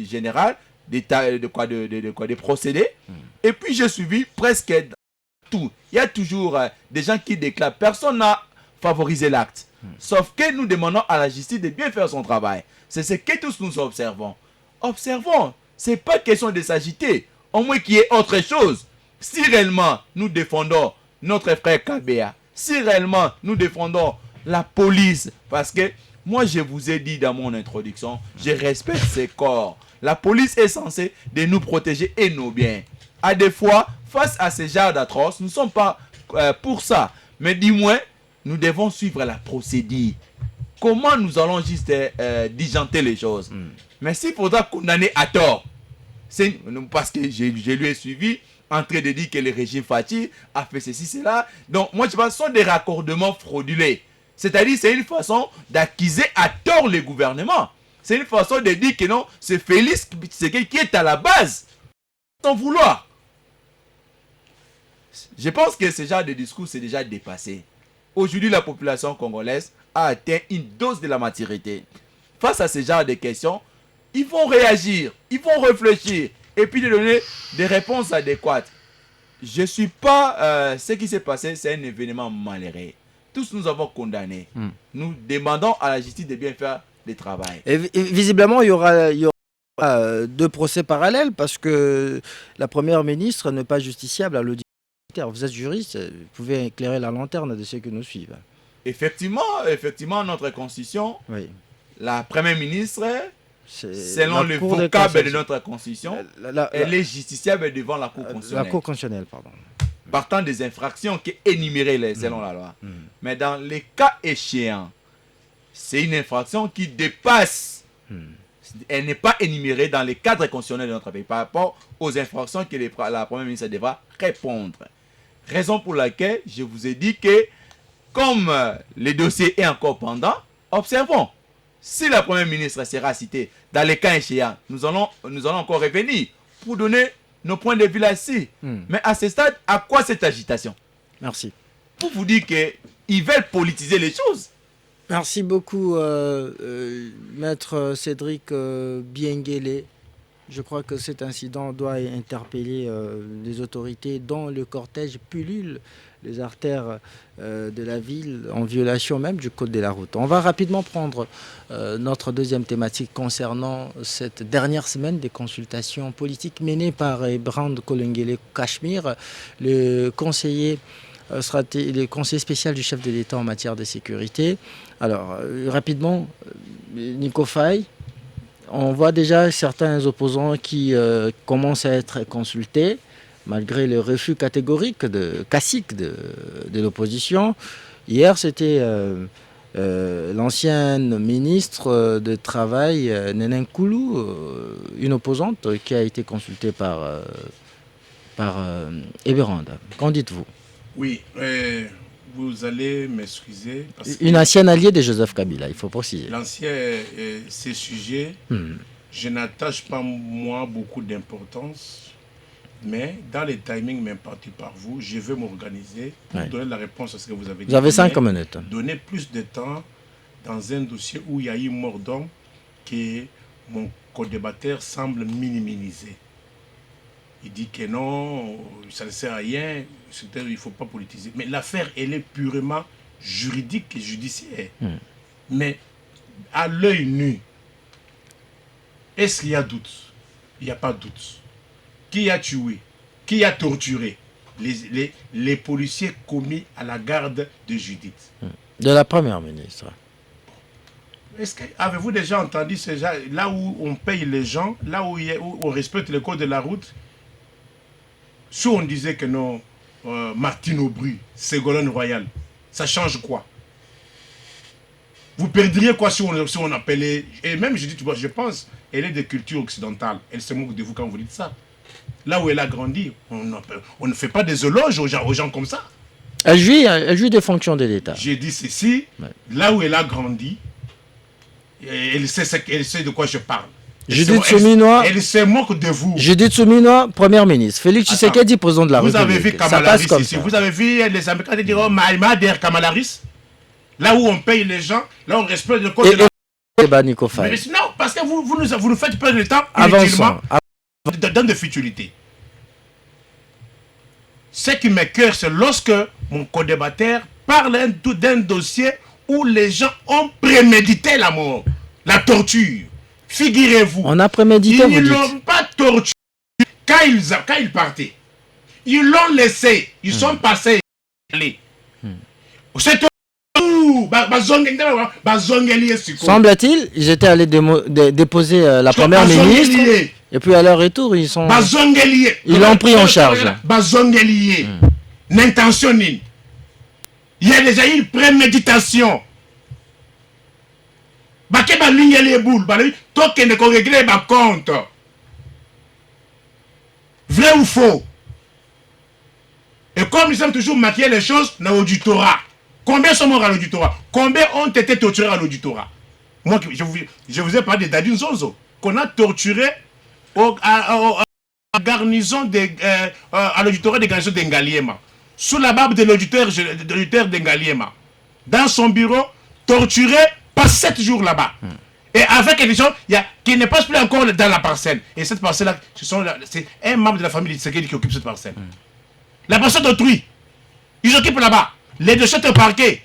général de procéder. Et puis j'ai suivi presque tout. Il y a toujours des gens qui déclarent. Personne n'a favorisé l'acte. Sauf que nous demandons à la justice de bien faire son travail. C'est ce que tous nous observons. Observons. Ce n'est pas question de s'agiter. Au moins qu'il y ait autre chose. Si réellement nous défendons notre frère Kabea, si réellement nous défendons la police, parce que moi je vous ai dit dans mon introduction, je respecte ces corps. La police est censée de nous protéger et nos biens. À des fois, face à ces genres d'atroces, nous ne sommes pas pour ça. Mais du moins, nous devons suivre la procédure. Comment nous allons juste disjoncter les choses? Mais s'il faudra condamner à tort, parce que je lui ai suivi en train de dire que le régime Fati a fait ceci, cela. Donc, moi, je pense que ce sont des raccordements frauduleux. C'est-à-dire, c'est une façon d'accuser à tort le gouvernement. C'est une façon de dire que non, c'est Félix qui est à la base. Sans vouloir. Je pense que ce genre de discours, c'est déjà dépassé. Aujourd'hui, la population congolaise a atteint une dose de la maturité. Face à ce genre de questions, ils vont réagir, ils vont réfléchir et puis de donner des réponses adéquates. Je ne suis pas... ce qui s'est passé, c'est un événement malheureux. Tous nous avons condamné. Nous demandons à la justice de bien faire le travail. Et visiblement, il y aura deux procès parallèles parce que la Première ministre n'est pas justiciable à l'audience Vous êtes juriste, vous pouvez éclairer la lanterne de ceux qui nous suivent. Effectivement, notre constitution, Oui. la première ministre, C'est selon la le Cour de vocable de cassation. notre constitution, La- elle est justiciable devant la Cour la constitutionnelle. Cour constitutionnelle, pardon. Partant des infractions qui est énumérées selon la loi. Mais dans les cas échéants, c'est une infraction qui dépasse. Elle n'est pas énumérée dans les cadres constitutionnels de notre pays par rapport aux infractions que la première ministre devra répondre. Raison pour laquelle je vous ai dit que, comme le dossier est encore pendant, observons. Si la première ministre sera citée dans les cas échéants, nous allons encore revenir pour donner nos points de vue là-dessus. Mais à ce stade, à quoi cette agitation? Merci. Pour vous dire qu'ils veulent politiser les choses. Merci beaucoup, Maître Cédric Bienguélé. Je crois que cet incident doit interpeller les autorités dont le cortège pullule les artères de la ville en violation même du code de la route. On va rapidement prendre notre deuxième thématique concernant cette dernière semaine des consultations politiques menées par Brand Kolengele Cachemire, le conseiller spécial du chef de l'État en matière de sécurité. Alors, rapidement, Nico Faye, on voit déjà certains opposants qui commencent à être consultés, malgré le refus catégorique classique de l'opposition. Hier, c'était l'ancienne ministre de Travail, Nénène Koulou, une opposante qui a été consultée par Eberanda. Qu'en dites-vous? Oui, vous allez m'excuser. parce que Une ancienne alliée de Joseph Kabila, il faut préciser. L'ancien, ces sujets, je n'attache pas moi beaucoup d'importance, mais dans les timings impartis par vous, je vais m'organiser pour donner la réponse à ce que vous avez dit. Vous avez 5 minutes. Donner plus de temps dans un dossier où il y a eu mort d'homme que mon co-débatteur semble minimiser. Il dit que non, ça ne sert à rien, il ne faut pas politiser. Mais l'affaire, elle est purement juridique et judiciaire. Mais à l'œil nu, est-ce qu'il y a doute? Il n'y a pas de doute. Qui a tué? Qui a torturé les policiers commis à la garde de Judith? De la première ministre. Avez-vous déjà entendu ces gens, là où on paye les gens, là où on respecte le code de la route? Si on disait que non, Martine Aubry, Ségolène Royal, ça change quoi? Vous perdriez quoi si on appelait... Et même, je pense, elle est de culture occidentale. Elle se moque de vous quand vous dites ça. Là où elle a grandi, on ne fait pas des éloges aux gens comme ça. Elle jouit des fonctions de l'État. J'ai dit ceci, là où elle a grandi, elle sait de quoi je parle. Judith Souminois, elle se moque de vous. Judith Souminois, première ministre. Félix Tshisekedi, président de la République. Vous avez vu Kamala Harris ici. Vous avez vu les Américains dire oh, Maïma derrière Kamala Harris. Là où on paye les gens, là où on respecte le code de la... Nico Faye. Non, parce que vous nous faites perdre le temps inutilement dans des futilités. Ce qui m'écoeure, c'est lorsque mon co-débatteur parle d'un dossier où les gens ont prémédité la mort, la torture. Figurez-vous. On a prémédité, vous dites. Ils ne l'ont pas torturé quand ils partaient. Ils l'ont laissé. Ils sont passés. C'est tout. Semble-t-il, ils étaient allés déposer la première ministre. Et puis à leur retour, ils l'ont pris en charge. L'intention. Il y a déjà eu une préméditation. Vrai ou faux? Et comme nous sommes toujours maquillés les choses dans l'auditorat, combien sont morts à l'auditorat? Combien ont été torturés à l'auditorat? Moi, je vous ai parlé de Dadine Zonzo, qu'on a torturé à garnison à l'auditorat de garnison d'Engaliema, sous la barbe de l'auditeur d'Engaliema, dans son bureau, torturé pas 7 jours là-bas. Et avec quelque chose qui ne passe plus encore dans la parcelle. Et cette parcelle-là, c'est un membre de la famille de Tshisekedi qui occupe cette parcelle. La parcelle d'autrui, ils occupent là-bas. Les dossiers sont parqués.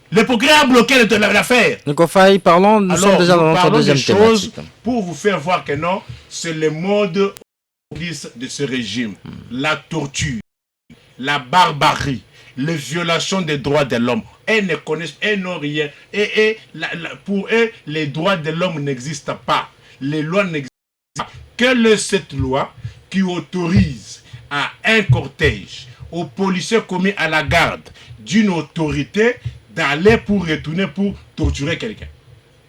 Le progrès a bloqué l'affaire. Nico Faye, parlons, nous sommes déjà dans notre deuxième thématique. Pour vous faire voir que non, c'est le mode de ce régime. La torture. la barbarie, les violations des droits de l'homme. Elles ne connaissent, elles n'ont rien. Pour eux, les droits de l'homme n'existent pas. Les lois n'existent pas. Quelle est cette loi qui autorise à un cortège, aux policiers commis à la garde d'une autorité d'aller pour retourner pour torturer quelqu'un?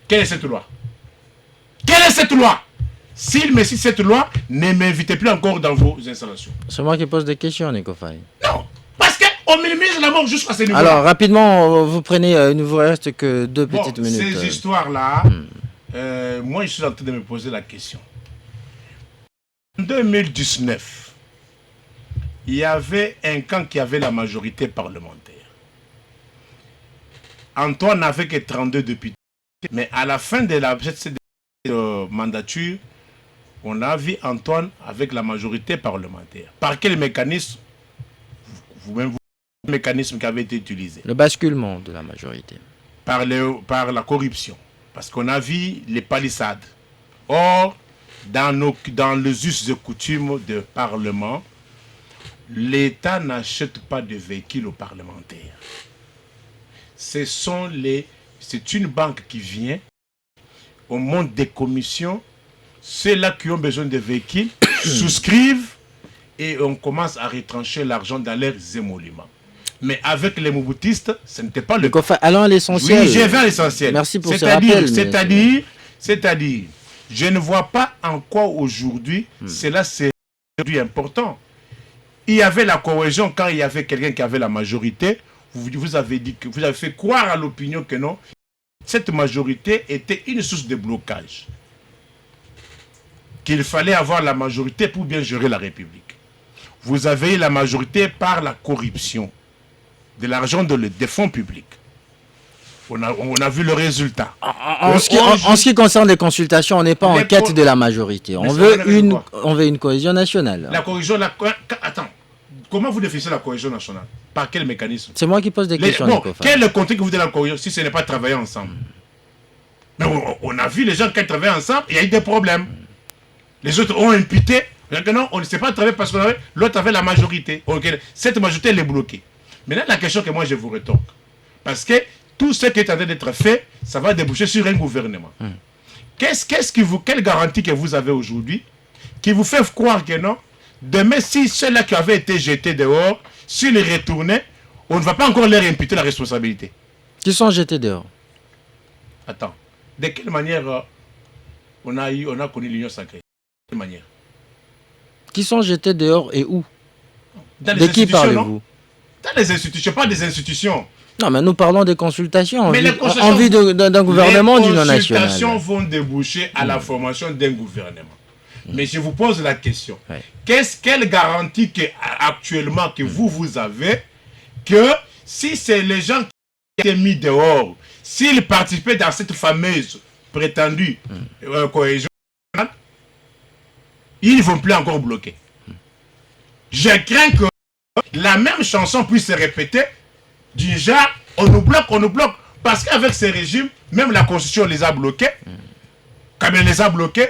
Quelle est cette loi? Quelle est cette loi? S'il me cite cette loi, ne m'invitez plus encore dans vos installations. C'est moi qui pose des questions, Nico Faye. Non, parce qu'on minimise la mort jusqu'à ce niveau-là. Alors, rapidement, vous prenez, il ne vous reste que 2 petites minutes. Ces histoires-là, moi, je suis en train de me poser la question. En 2019, il y avait un camp qui avait la majorité parlementaire. Antoine n'avait que 32 députés. Mais à la fin de la mandature, on a vu Antoine avec la majorité parlementaire. Par quel mécanisme? Vous-même, le mécanisme qui avait été utilisé? Le basculement de la majorité. Par la corruption. Parce qu'on a vu les palissades. Or, dans les us et coutumes de Parlement, l'État n'achète pas de véhicules aux parlementaires. C'est une banque qui vient, on monte des commissions, ceux-là qui ont besoin de véhicules souscrivent et on commence à retrancher l'argent dans leurs émoluments. Mais avec les Mobutistes, ce n'était pas le cas. Allons à l'essentiel. Oui, je vais à l'essentiel. Merci pour ce rappel. C'est-à-dire, je ne vois pas en quoi aujourd'hui cela c'est important. Il y avait la cohésion quand il y avait quelqu'un qui avait la majorité. Vous avez dit que vous avez fait croire à l'opinion que non. Cette majorité était une source de blocage. Qu'il fallait avoir la majorité pour bien gérer la République. Vous avez eu la majorité par la corruption de l'argent des fonds publics. On a vu le résultat. En ce qui concerne les consultations, on n'est pas en quête de la majorité. On veut une cohésion nationale. La cohésion... Attends. Comment vous définissez la cohésion nationale? Par quel mécanisme? C'est moi qui pose des questions. Quel est le contexte que vous dites la cohésion si ce n'est pas travailler ensemble? Mais on a vu les gens qui travaillent ensemble, il y a eu des problèmes. Les autres ont imputé. Non, on ne sait pas travailler parce que l'autre avait la majorité. Cette majorité, elle est bloquée. Maintenant, la question que moi je vous rétorque. Parce que tout ce qui est en train d'être fait, ça va déboucher sur un gouvernement. Quelle garantie que vous avez aujourd'hui qui vous fait croire que non? Demain, si ceux-là qui avaient été jetés dehors, s'ils retournaient, on ne va pas encore leur imputer la responsabilité. Qui sont jetés dehors? Attends. De quelle manière on a connu l'union sacrée? De quelle manière? Qui sont jetés dehors et où? De qui parlez-vous? Dans les institutions, pas des institutions. Non, mais nous parlons des consultations en vue d'un gouvernement d'union nationale. Les consultations vont déboucher à la formation d'un gouvernement. Mais je vous pose la question. Quelle garantie actuellement que vous avez que si c'est les gens qui ont été mis dehors, s'ils participaient dans cette fameuse prétendue cohésion, ils ne vont plus encore bloquer. Je crains que la même chanson puisse se répéter du genre on nous bloque. Parce qu'avec ces régimes, même la Constitution les a bloqués, Kabila les a bloqués,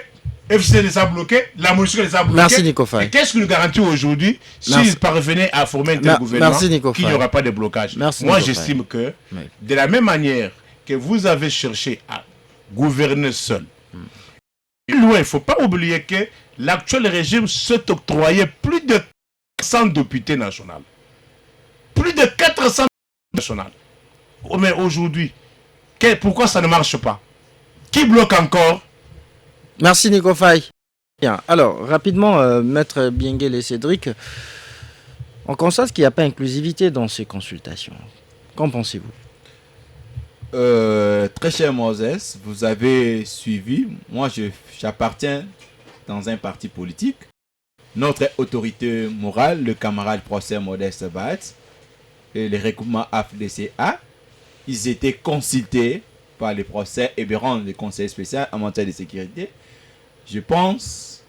FC les a bloqués, la Monusco les a bloqués. Merci Nico Faye. Et qu'est-ce qui nous garantit aujourd'hui s'ils parvenaient à former un tel gouvernement qu'il n'y aura pas de blocage? Moi j'estime que de la même manière que vous avez cherché à gouverner seul, il ne faut pas oublier que l'actuel régime s'est octroyé plus de 400 députés nationaux. Plus de 400 nationaux. Mais aujourd'hui, pourquoi ça ne marche pas? Qui bloque encore? Merci Nico Faye. Bien, alors rapidement, Maître Biengel et Cédric, on constate qu'il n'y a pas d'inclusivité dans ces consultations. Qu'en pensez-vous? Très cher Moses, vous avez suivi. Moi, j'appartiens dans un parti politique. Notre autorité morale, le camarade professeur Modeste Batz et les regroupements AFDCA, ils étaient consultés par le professeur Eberon, le conseiller spécial en matière de sécurité. Je pense,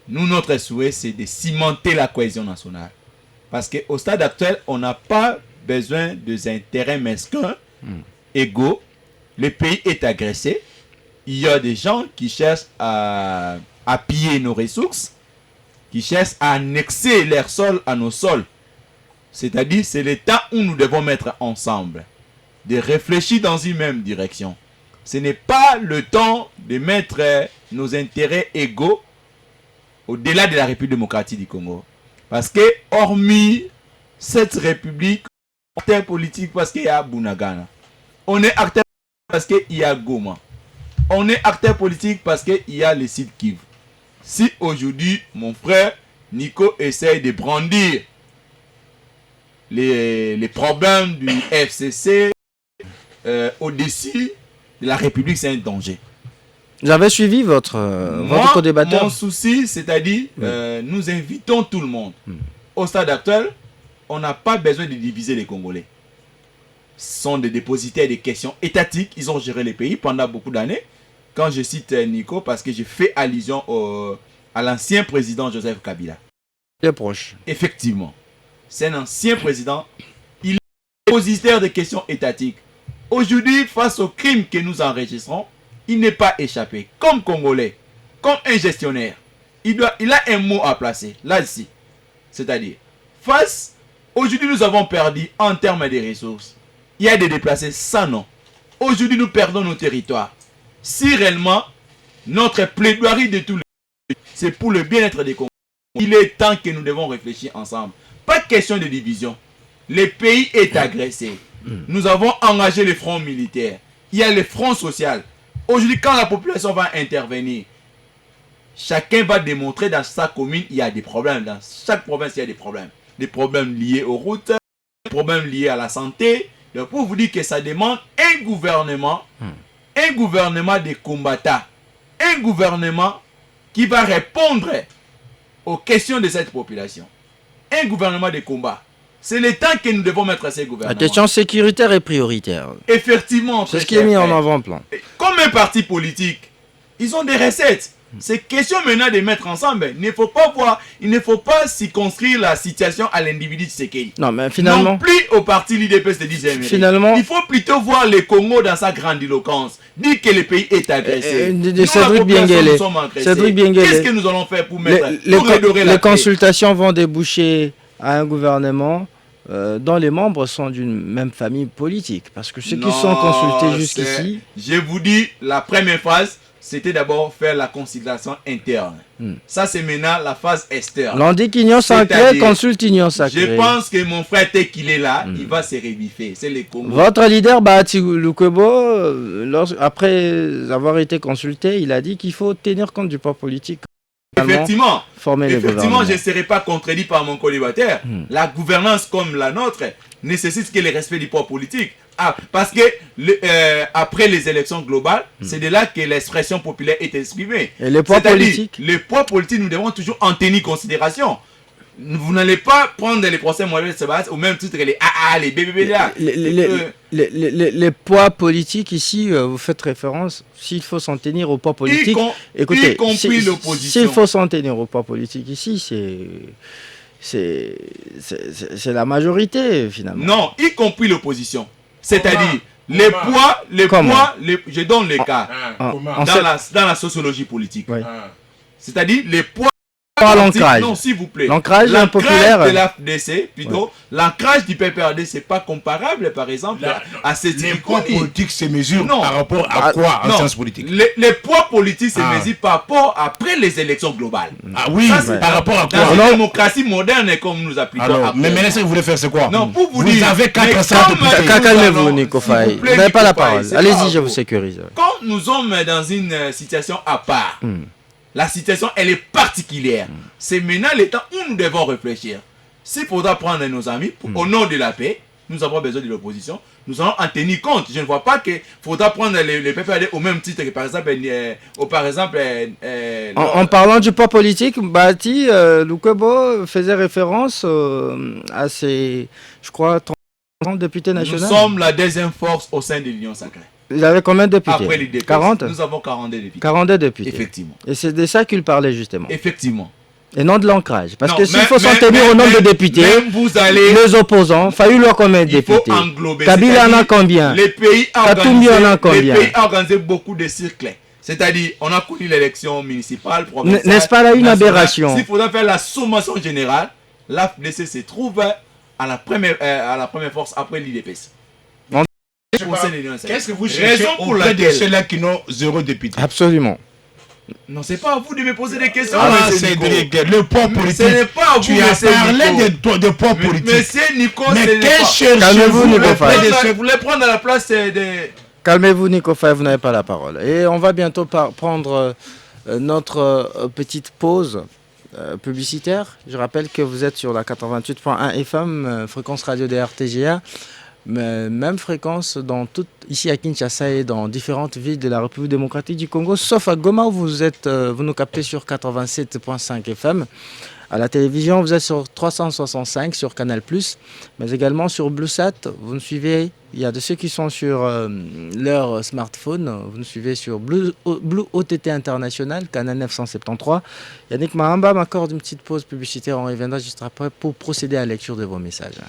notre souhait, c'est de cimenter la cohésion nationale. Parce qu'au stade actuel, on n'a pas besoin de intérêts mesquins, égaux. Le pays est agressé. Il y a des gens qui cherchent à piller nos ressources, qui cherchent à annexer leur sol à nos sols. C'est-à-dire, c'est le temps où nous devons mettre ensemble, de réfléchir dans une même direction. Ce n'est pas le temps de mettre nos intérêts égaux au-delà de la République démocratique du Congo. Parce que, hormis cette République, acteur politique parce qu'il y a Bunagana. On est acteur parce qu'il y a Goma. On est acteur politique parce qu'il y a le site Kivu. Si aujourd'hui, mon frère Nico essaye de brandir les problèmes du FCC au-dessus de la République, c'est un danger. Vous avez suivi votre co-débatteur? Mon souci, c'est-à-dire, nous invitons tout le monde. Au stade actuel, on n'a pas besoin de diviser les Congolais. Ce sont des dépositaires des questions étatiques. Ils ont géré les pays pendant beaucoup d'années. Quand je cite Nico, parce que j'ai fait allusion à l'ancien président Joseph Kabila. Très proche. Effectivement. C'est un ancien président. Il est dépositaire des questions étatiques. Aujourd'hui, face aux crimes que nous enregistrons, il n'est pas échappé. Comme Congolais, comme un gestionnaire, il a un mot à placer, là-dessus. C'est-à-dire, face, aujourd'hui nous avons perdu en termes de ressources. Il y a des déplacés sans nom. Aujourd'hui nous perdons nos territoires. Si réellement, notre plaidoirie de tous les... c'est pour le bien-être des Congolais, il est temps que nous devons réfléchir ensemble. Pas question de division. Le pays est agressé. Nous avons engagé le front militaire. Il y a le front social. Aujourd'hui, quand la population va intervenir, chacun va démontrer dans sa commune, il y a des problèmes. Dans chaque province, il y a des problèmes. Des problèmes liés aux routes, des problèmes liés à la santé. Donc, pour vous dire que ça demande un gouvernement des combattants, un gouvernement qui va répondre aux questions de cette population. Un gouvernement de combat. C'est le temps que nous devons mettre à ces gouvernements. La question sécuritaire est prioritaire. Effectivement. C'est ce qui est mis en avant-plan. Comme un parti politique, ils ont des recettes. C'est question maintenant de mettre ensemble. Il ne faut pas circonscrire la situation à l'individu de Tshisekedi. Non, mais finalement... Non plus au parti l'IDPS de 10e. Finalement... Il faut plutôt voir le Congo dans sa grandiloquence. Dire que le pays est agressé. Cédric Biengele. Qu'est-ce que nous allons faire pour mettre... Les consultations vont déboucher à un gouvernement dont les membres sont d'une même famille politique. Parce que ceux qui sont consultés jusqu'ici... Je vous dis, la première phase, c'était d'abord faire la consultation interne. Ça, c'est maintenant la phase externe. L'on dit qu'Union Sacrée consulte Union Sacrée. Je pense que mon frère, dès qu'il est là, il va se rebiffer. C'est les Congos. Votre leader, Bahati Lukwebo, après avoir été consulté, il a dit qu'il faut tenir compte du poids politique. Effectivement, je ne serai pas contredit par mon collibateur. La gouvernance comme la nôtre nécessite que le respect du poids politique. Parce que après les élections globales, c'est de là que l'expression populaire est exprimée. Et le poids politique? Le poids politique, nous devons toujours en tenir considération. Vous n'allez pas prendre les procès Mohamed Sebas au même titre que les BBB là. Les poids politiques ici, vous faites référence, s'il faut s'en tenir au poids politique. Écoutez, y compris l'opposition. S'il faut s'en tenir au poids politique ici, c'est la majorité finalement. Non, y compris l'opposition. C'est-à-dire, je donne les cas dans la sociologie politique. Oui. C'est-à-dire, les poids l'ancrage. Non, s'il vous plaît. L'ancrage populaire de l'AFDC, plutôt, l'ancrage du PPRD, c'est pas comparable, par exemple, à ces les poids politiques se mesurent par rapport à quoi en sciences politiques? Les poids politiques se mesurent par rapport après les élections globales. Ah oui, par rapport à quoi? Dans la démocratie moderne, comme nous appliquons. Alors, mais maintenant, ce que vous voulez faire, c'est quoi? Non, pour vous dire. Vous avez 400 députés. Calmez-vous, Nico Faye. Vous n'avez pas la parole. Allez-y, je vous sécurise. Quand nous sommes dans une situation à part, la situation, elle est particulière. C'est maintenant le temps où nous devons réfléchir. S'il faudra prendre nos amis, au nom de la paix, nous avons besoin de l'opposition, nous allons en tenir compte. Je ne vois pas qu'il faudra prendre les PPRD au même titre que par exemple... En parlant du poids politique, Bahati Lukwebo faisait référence à ces, je crois, 30 députés nationaux. Nous sommes la deuxième force au sein de l'Union Sacrée. Vous avez combien de députés? Après l'IDPS, 40? Nous avons 42 députés. 42 députés. Effectivement. Et c'est de ça qu'il parlait justement. Effectivement. Et non de l'ancrage. Parce non, que s'il faut s'en tenir au nombre de députés, les opposants, Fayulu combien de députés? Il faut englober. Kabila en a combien? Les pays organisé beaucoup de cycles. C'est-à-dire, on a connu l'élection municipale, provinciale. N'est-ce pas là une aberration? S'il faudra faire la sommation générale, l'AFDC se trouve à la première force après l'IDPS. Qu'est-ce que vous cherchez auprès de ceux-là qui n'ont 0 député? Absolument. Non, c'est pas à vous de me poser des questions. Ah, Cédric, le poids politique. Ce n'est pas à vous, tu as parlé de poids politique. Monsieur Nico, mais ce n'est pas... Calmez-vous, Nico Faye. Vous voulez prendre la place de... Calmez-vous, Nico Faye, vous n'avez pas la parole. Et on va bientôt prendre notre petite pause publicitaire. Je rappelle que vous êtes sur la 88.1 FM, fréquence radio de RTGA. Même fréquence ici à Kinshasa et dans différentes villes de la République démocratique du Congo, sauf à Goma où vous nous captez sur 87.5 FM. À la télévision, vous êtes sur 365 sur Canal+, mais également sur BlueSat. Vous nous suivez, il y a de ceux qui sont sur leur smartphone, vous nous suivez sur Blue OTT International, Canal 973. Yannick Mahamba m'accorde une petite pause publicitaire, on reviendra juste après pour procéder à la lecture de vos messages.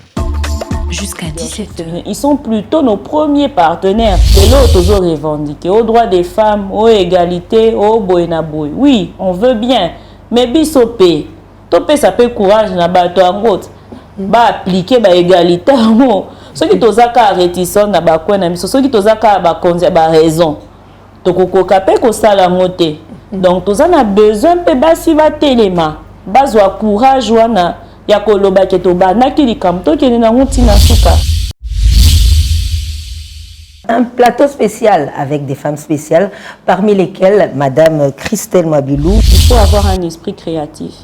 Jusqu'à 17h. Ils sont plutôt nos premiers partenaires. Et l'autre toujours revendiqué aux droits des femmes, aux égalités, aux boenaboy. Oui, on veut bien, mais bisopé. Topé ça peut courage na bato angot. Ba appliquer ba égalité mo. Ceux qui tozaka réticent na ba kwena miso, ceux qui tozaka ba konzi ba raison. Tokoko kapé ko sala moté. Donc tozana besoin pe basi va telema. Bazwa courage wana. Un plateau spécial avec des femmes spéciales, parmi lesquelles Madame Christelle Mabilou. Il faut avoir un esprit créatif.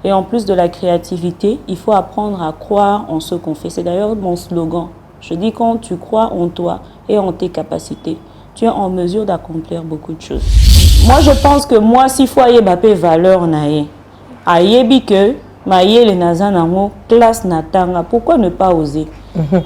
Et en plus de la créativité, il faut apprendre à croire en ce qu'on fait. C'est d'ailleurs mon slogan. Je dis quand tu crois en toi et en tes capacités, tu es en mesure d'accomplir beaucoup de choses. Moi, je pense que moi, si foyer bapé valeur naé, ayebi que Maïe Nazanamo, classe Natanga, pourquoi ne pas oser?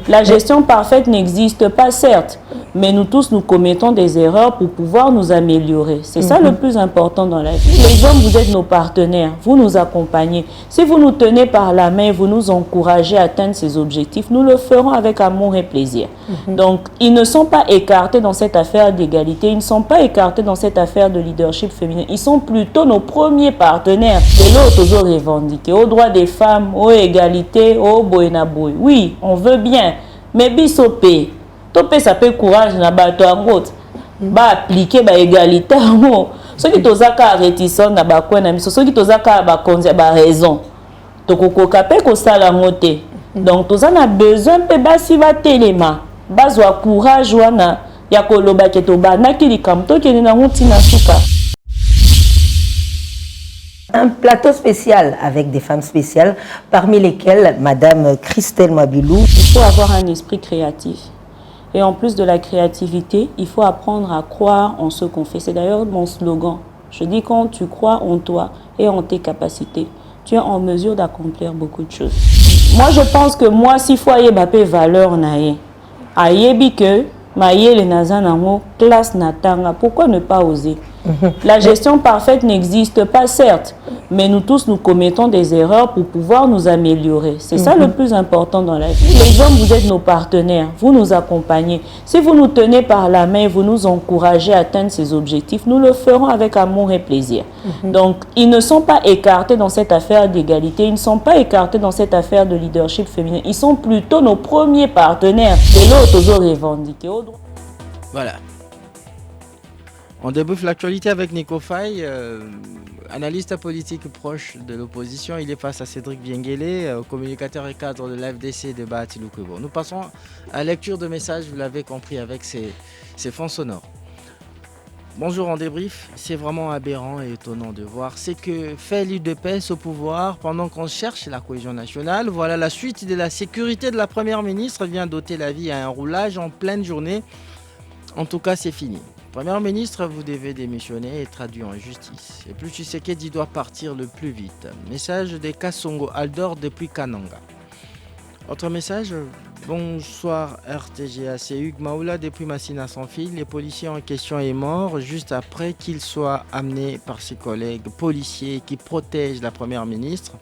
La gestion parfaite n'existe pas, certes, mais nous tous, nous commettons des erreurs pour pouvoir nous améliorer. C'est ça le plus important dans la vie. Les hommes, vous êtes nos partenaires, vous nous accompagnez. Si vous nous tenez par la main, vous nous encouragez à atteindre ces objectifs, nous le ferons avec amour et plaisir. Donc, ils ne sont pas écartés dans cette affaire d'égalité, ils ne sont pas écartés dans cette affaire de leadership féminin. Ils sont plutôt nos premiers partenaires. Et l'autre, toujours revendiqué aux droits des femmes, aux égalités, aux boenaboy. Oui, on veut bien, mais bisopé. Topé ça peut courage na bato angot. Ba appliquer ba égalité mo. Ceux qui tozaka réticent na ba kwena miso, ceux qui tozaka ba konzi ba raison. Tokoko kapé ko sala moté. Donc tozana besoin pe basi va telema. Bazwa courage wana ya koloba ke toba na kilikam to kene na ntina suka. Un plateau spécial avec des femmes spéciales, parmi lesquelles Madame Christelle Mabilou. Il faut avoir un esprit créatif. Et en plus de la créativité, il faut apprendre à croire en ce qu'on fait. C'est d'ailleurs mon slogan. Je dis quand tu crois en toi et en tes capacités, tu es en mesure d'accomplir beaucoup de choses. Moi, je pense que moi, si foyer bapé valeur naé, ayebi que maïe le nazanamo, classe natanga, pourquoi ne pas oser? La gestion parfaite n'existe pas, certes, mais nous tous, nous commettons des erreurs pour pouvoir nous améliorer. C'est ça le plus important dans la vie. Les hommes, vous êtes nos partenaires, vous nous accompagnez. Si vous nous tenez par la main, vous nous encouragez à atteindre ces objectifs, nous le ferons avec amour et plaisir. Donc, ils ne sont pas écartés dans cette affaire d'égalité, ils ne sont pas écartés dans cette affaire de leadership féminin. Ils sont plutôt nos premiers partenaires. Et l'autre, toujours revendiqué. Voilà. On débouffe l'actualité avec Nico Faye, analyste politique proche de l'opposition. Il est face à Cédric Biengele, communicateur et cadre de l'FDC de Bahati-Lukwebo. Nous passons à la lecture de messages, vous l'avez compris, avec ces fonds sonores. Bonjour, en débrief. C'est vraiment aberrant et étonnant de voir ce que fait l'UDPS au pouvoir pendant qu'on cherche la cohésion nationale. Voilà la suite de la sécurité de la première ministre vient d'ôter la vie à un roulage en pleine journée. En tout cas, c'est fini. Première ministre, vous devez démissionner et être traduit en justice. Et plus Tshisekedi doit partir le plus vite. Message de Kassongo Aldor depuis Kananga. Autre message, bonsoir RTGA, c'est Hugues Maoula depuis Massina sans fil. Le policier en question est mort juste après qu'il soit amené par ses collègues policiers qui protègent la première ministre.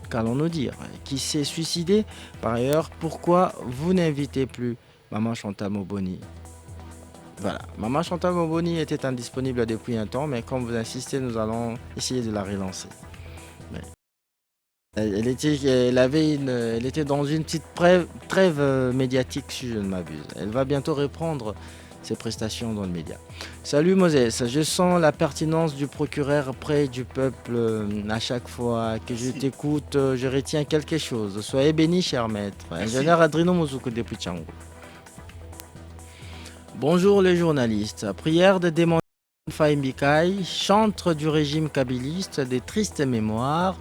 Qu'allons-nous dire? Qui s'est suicidé. Par ailleurs, pourquoi vous n'invitez plus Maman Chantal Moboni? Voilà, Maman Chantal Moboni était indisponible depuis un temps, mais comme vous insistez, nous allons essayer de la relancer. Mais Elle était dans une petite trêve médiatique, si je ne m'abuse. Elle va bientôt reprendre ses prestations dans le média. Salut Moses, je sens la pertinence du procureur près du peuple. À chaque fois que je t'écoute, je retiens quelque chose. Soyez béni, cher maître. Ingénieur Adrino Mozuko depuis Tchango. Bonjour les journalistes. Prière de démon Faïmbikai, chantre du régime kabyliste, des tristes mémoires.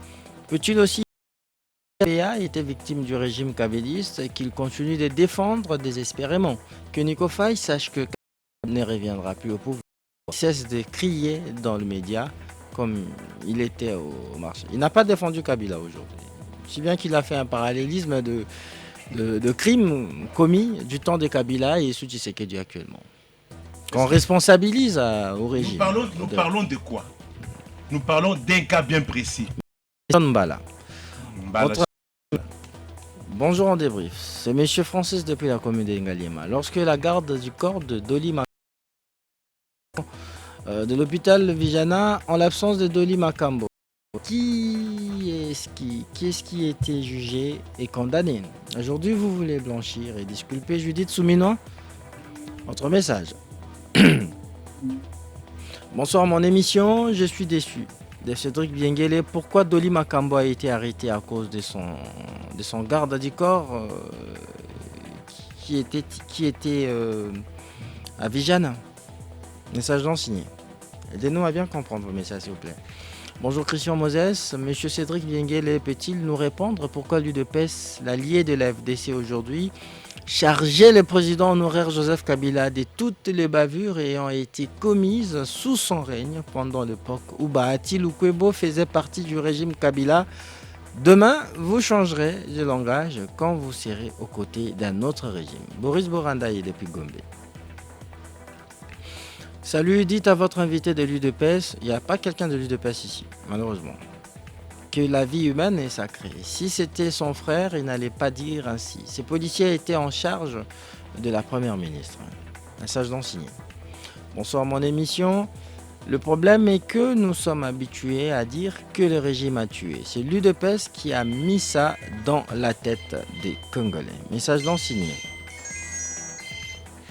Peut-il aussi a été victime du régime kabyliste et qu'il continue de défendre désespérément. Que Nico Faye sache que ne reviendra plus au pouvoir. Il cesse de crier dans le média comme il était au marché. Il n'a pas défendu Kabila aujourd'hui. Si bien qu'il a fait un parallélisme de crimes commis du temps de Kabila et sous Tshisekedi actuellement. Qu'on responsabilise au régime. Nous parlons de quoi? Nous parlons d'un cas bien précis. Mbala. Bonjour en débrief, c'est Monsieur Francis depuis la commune de Ngaliema. Lorsque la garde du corps de Doli de l'hôpital Vijana, en l'absence de Doli Makambo, qui est-ce qui a été jugé et condamné? Aujourd'hui, vous voulez blanchir et disculper Judith Souminois? Votre message. Bonsoir mon émission, je suis déçu de Cédric Biengele. Pourquoi Doli Makambo a été arrêté à cause de son garde du corps qui était à Vijana? Message non signé. Aidez-nous à bien comprendre vos messages s'il vous plaît. Bonjour Christian Moses, Monsieur Cédric Biengele peut-il nous répondre pourquoi l'UDPS, l'allié de la FDC aujourd'hui, chargeait le président honoraire Joseph Kabila de toutes les bavures ayant été commises sous son règne pendant l'époque où Bahati Lukwebo faisait partie du régime Kabila? Demain, vous changerez de langage quand vous serez aux côtés d'un autre régime. Boris Borandaï depuis Gombe. Salut, dites à votre invité de l'UDPS, il n'y a pas quelqu'un de l'UDPS ici, malheureusement, que la vie humaine est sacrée. Si c'était son frère, il n'allait pas dire ainsi. Ces policiers étaient en charge de la première ministre. Message non signé. Bonsoir mon émission. Le problème est que nous sommes habitués à dire que le régime a tué. C'est l'UDPS qui a mis ça dans la tête des Congolais. Message non signé.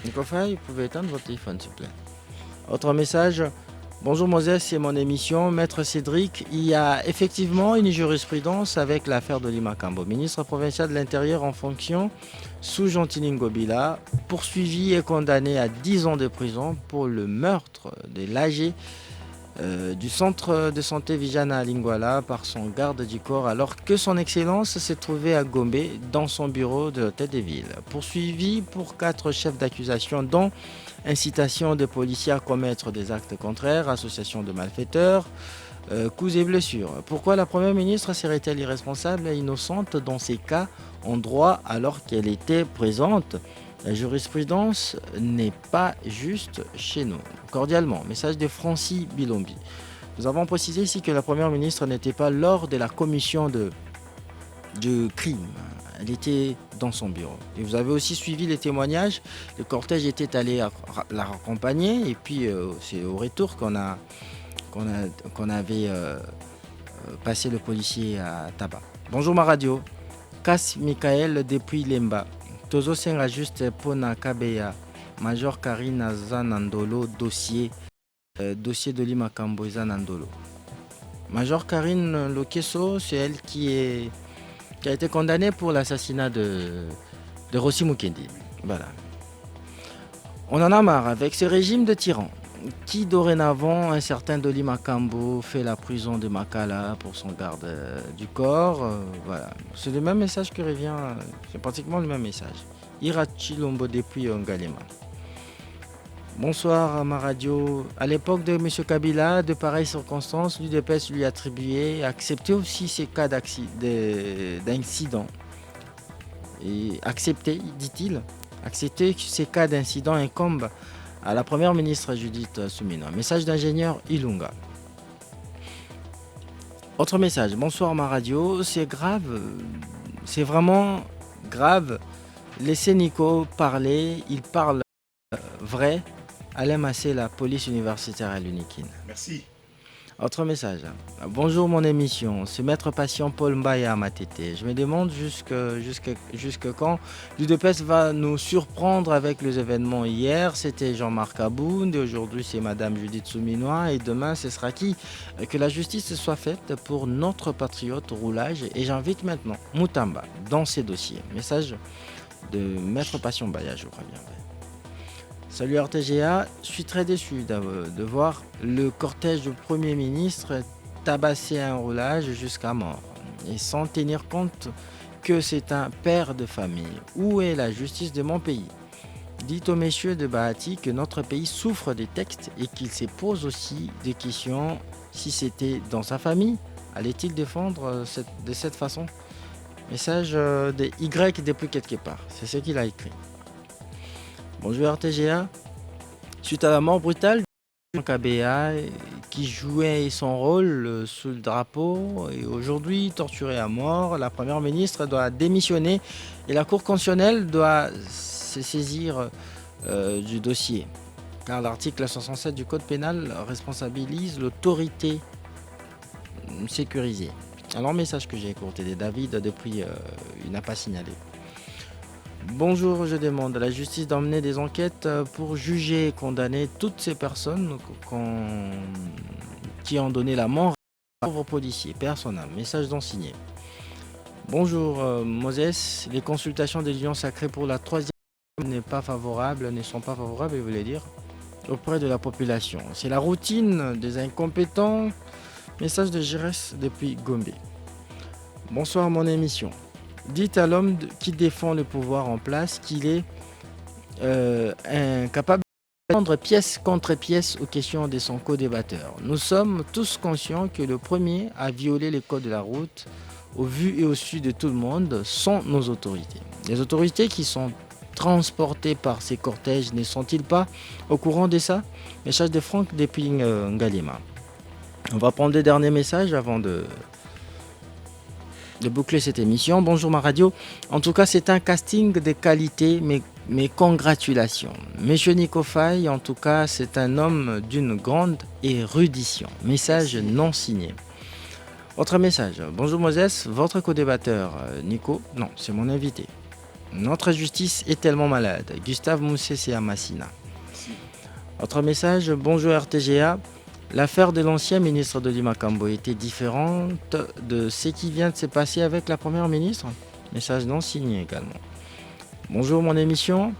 Nicofa, vous pouvez éteindre votre téléphone s'il vous plaît. Autre message. Bonjour Moses, c'est mon émission. Maître Cédric, il y a effectivement une jurisprudence avec l'affaire de Makambo, ministre provincial de l'Intérieur en fonction sous Gentilin Ngobila, poursuivi et condamné à 10 ans de prison pour le meurtre de l'AG du centre de santé Vijana à Lingwala par son garde du corps alors que son excellence s'est trouvé à Gombe dans son bureau de l'hôtel des villes. Poursuivi pour 4 chefs d'accusation dont incitation de policiers à commettre des actes contraires, association de malfaiteurs, coups et blessures. Pourquoi la première ministre serait-elle irresponsable et innocente dans ces cas en droit alors qu'elle était présente? La jurisprudence n'est pas juste chez nous. Cordialement, message de Francis Bilombi. Nous avons précisé ici que la première ministre n'était pas lors de la commission du crime. Elle était dans son bureau. Et vous avez aussi suivi les témoignages. Le cortège était allé la raccompagner. Et puis, c'est au retour qu'on avait passé le policier à tabac. Bonjour ma radio. Cass Michael depuis Lemba. Tozo Senga juste Pona Kabeya. Major Karina Zanandolo, dossier de Limakambo Zanandolo. Major Karine Lokeso, c'est elle qui a été condamnée pour l'assassinat de Rossi Mukendi. Voilà. On en a marre avec ce régime de tyrans qui dorénavant, un certain Doli Makambo fait la prison de Makala pour son garde du corps. Voilà. C'est le même message qui revient, c'est pratiquement le même message. Irachi Lombo depuis Ngalema. Bonsoir à ma radio. À l'époque de M. Kabila, de pareilles circonstances, l'UDPS lui attribuait, acceptait aussi ces cas d'incident. Et accepter, dit-il, accepter que ces cas d'incident incombent à la première ministre Judith Soumina. Message d'ingénieur Ilunga. Autre message. Bonsoir ma radio. C'est grave. C'est vraiment grave. Laissez Nico parler. Il parle vrai. Alain Massé, la police universitaire à l'Unikin. Merci. Autre message. Bonjour mon émission, c'est Maître Patient Paul Mbaya à Matete. Je me demande jusque quand l'UDPS va nous surprendre avec les événements. Hier, c'était Jean-Marc Abound, et aujourd'hui, c'est Madame Judith Souminois, et demain, ce sera qui? Que la justice soit faite pour notre patriote Roulage, et j'invite maintenant Moutamba dans ces dossiers. Message de Maître Patient Mbaya, je crois bien. Salut RTGA, je suis très déçu de voir le cortège du Premier ministre tabasser un roulage jusqu'à mort et sans tenir compte que c'est un père de famille. Où est la justice de mon pays? Dites aux messieurs de Bahati que notre pays souffre des textes et qu'il se pose aussi des questions. Si c'était dans sa famille, allait-il défendre de cette façon? Message de Y depuis quelque part, c'est ce qu'il a écrit. Bonjour RTGA. Suite à la mort brutale de KBA qui jouait son rôle sous le drapeau et aujourd'hui torturé à mort, la première ministre doit démissionner et la Cour constitutionnelle doit se saisir du dossier. Car l'article 67 du Code pénal responsabilise l'autorité sécurisée. Alors, message que j'ai écouté de David depuis, il n'a pas signalé. Bonjour, je demande à la justice d'emmener des enquêtes pour juger et condamner toutes ces personnes qui ont donné la mort à pauvres policiers. Personne. Message d'en signer. Bonjour Moses, les consultations des lions sacrés pour la 3e ne sont pas favorables, je voulais dire, auprès de la population. C'est la routine des incompétents. Message de Gires depuis Gombe. Bonsoir mon émission. Dites à l'homme qui défend le pouvoir en place qu'il est incapable de répondre pièce contre pièce aux questions de son co-débatteur. Nous sommes tous conscients que le premier à violer les codes de la route, au vu et au su de tout le monde, sont nos autorités. Les autorités qui sont transportées par ces cortèges ne sont-ils pas au courant de ça? Message de Franck depuis Ngalima. On va prendre les derniers messages avant de boucler cette émission. Bonjour ma radio. En tout cas, c'est un casting de qualité, mais congratulations. Monsieur Nico Faye, en tout cas, c'est un homme d'une grande érudition. Message non signé. Autre message. Bonjour Moses, votre co-débatteur, Nico. Non, c'est mon invité. Notre justice est tellement malade. Gustave Moussé à Massina. Autre message. Bonjour RTGA. L'affaire de l'ancien ministre de Limakambo était différente de ce qui vient de se passer avec la première ministre. Message non signé également. Bonjour mon émission.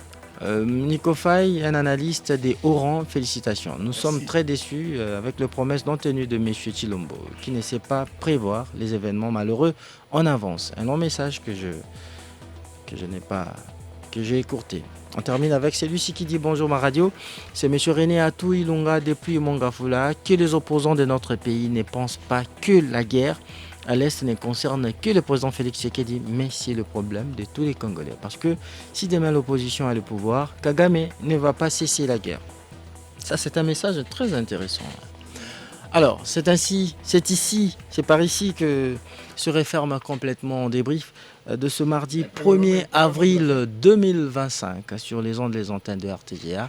Nico Faye, un analyste des hauts rangs, félicitations. Nous sommes très déçus avec les promesses non tenues de M. Chilombo, qui ne sait pas prévoir les événements malheureux en avance. Un long message que j'ai écourté. On termine avec celui-ci qui dit bonjour ma radio. C'est M. René Atou Ilunga depuis Mongafula. Que les opposants de notre pays ne pensent pas que la guerre à l'Est ne concerne que le président Félix Tshisekedi, mais c'est le problème de tous les Congolais. Parce que si demain l'opposition a le pouvoir, Kagame ne va pas cesser la guerre. Ça, c'est un message très intéressant. Alors, c'est par ici que se referme complètement en débrief de ce mardi 1er avril 2025 sur les ondes des antennes de RTGA.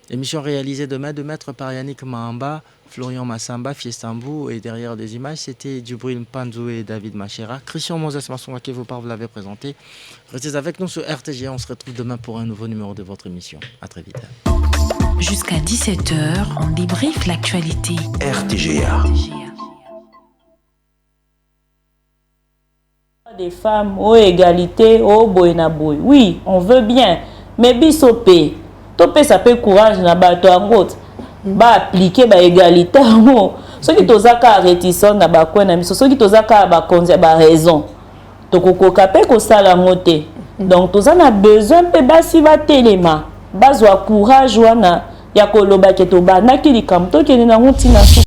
Émission réalisée demain de maître par Yannick Mahamba, Florian Massamba, Fiestambou, et derrière des images, c'était Djibril Mpanzou et David Machera. Christian Moses Masson, qui vous parle, vous l'avez présenté. Restez avec nous sur RTGA, on se retrouve demain pour un nouveau numéro de votre émission. À très vite. Jusqu'à 17h, on débriefe l'actualité. RTGA. Des femmes, aux égalité, aux boy. Oui, on veut bien, mais bisopé. Topé ça peut courage na bato angot. Ba appliquer ba égalité mo. Ceux qui tozaka réticent na ba kwena miso, ceux qui tozaka ba konza ba raison. Tokoko kapé ko sala moté. Donc tozana besoin pe basi va telema. Bazwa courage wana ya koloba ke to ba nakili kam to ke na ngutina.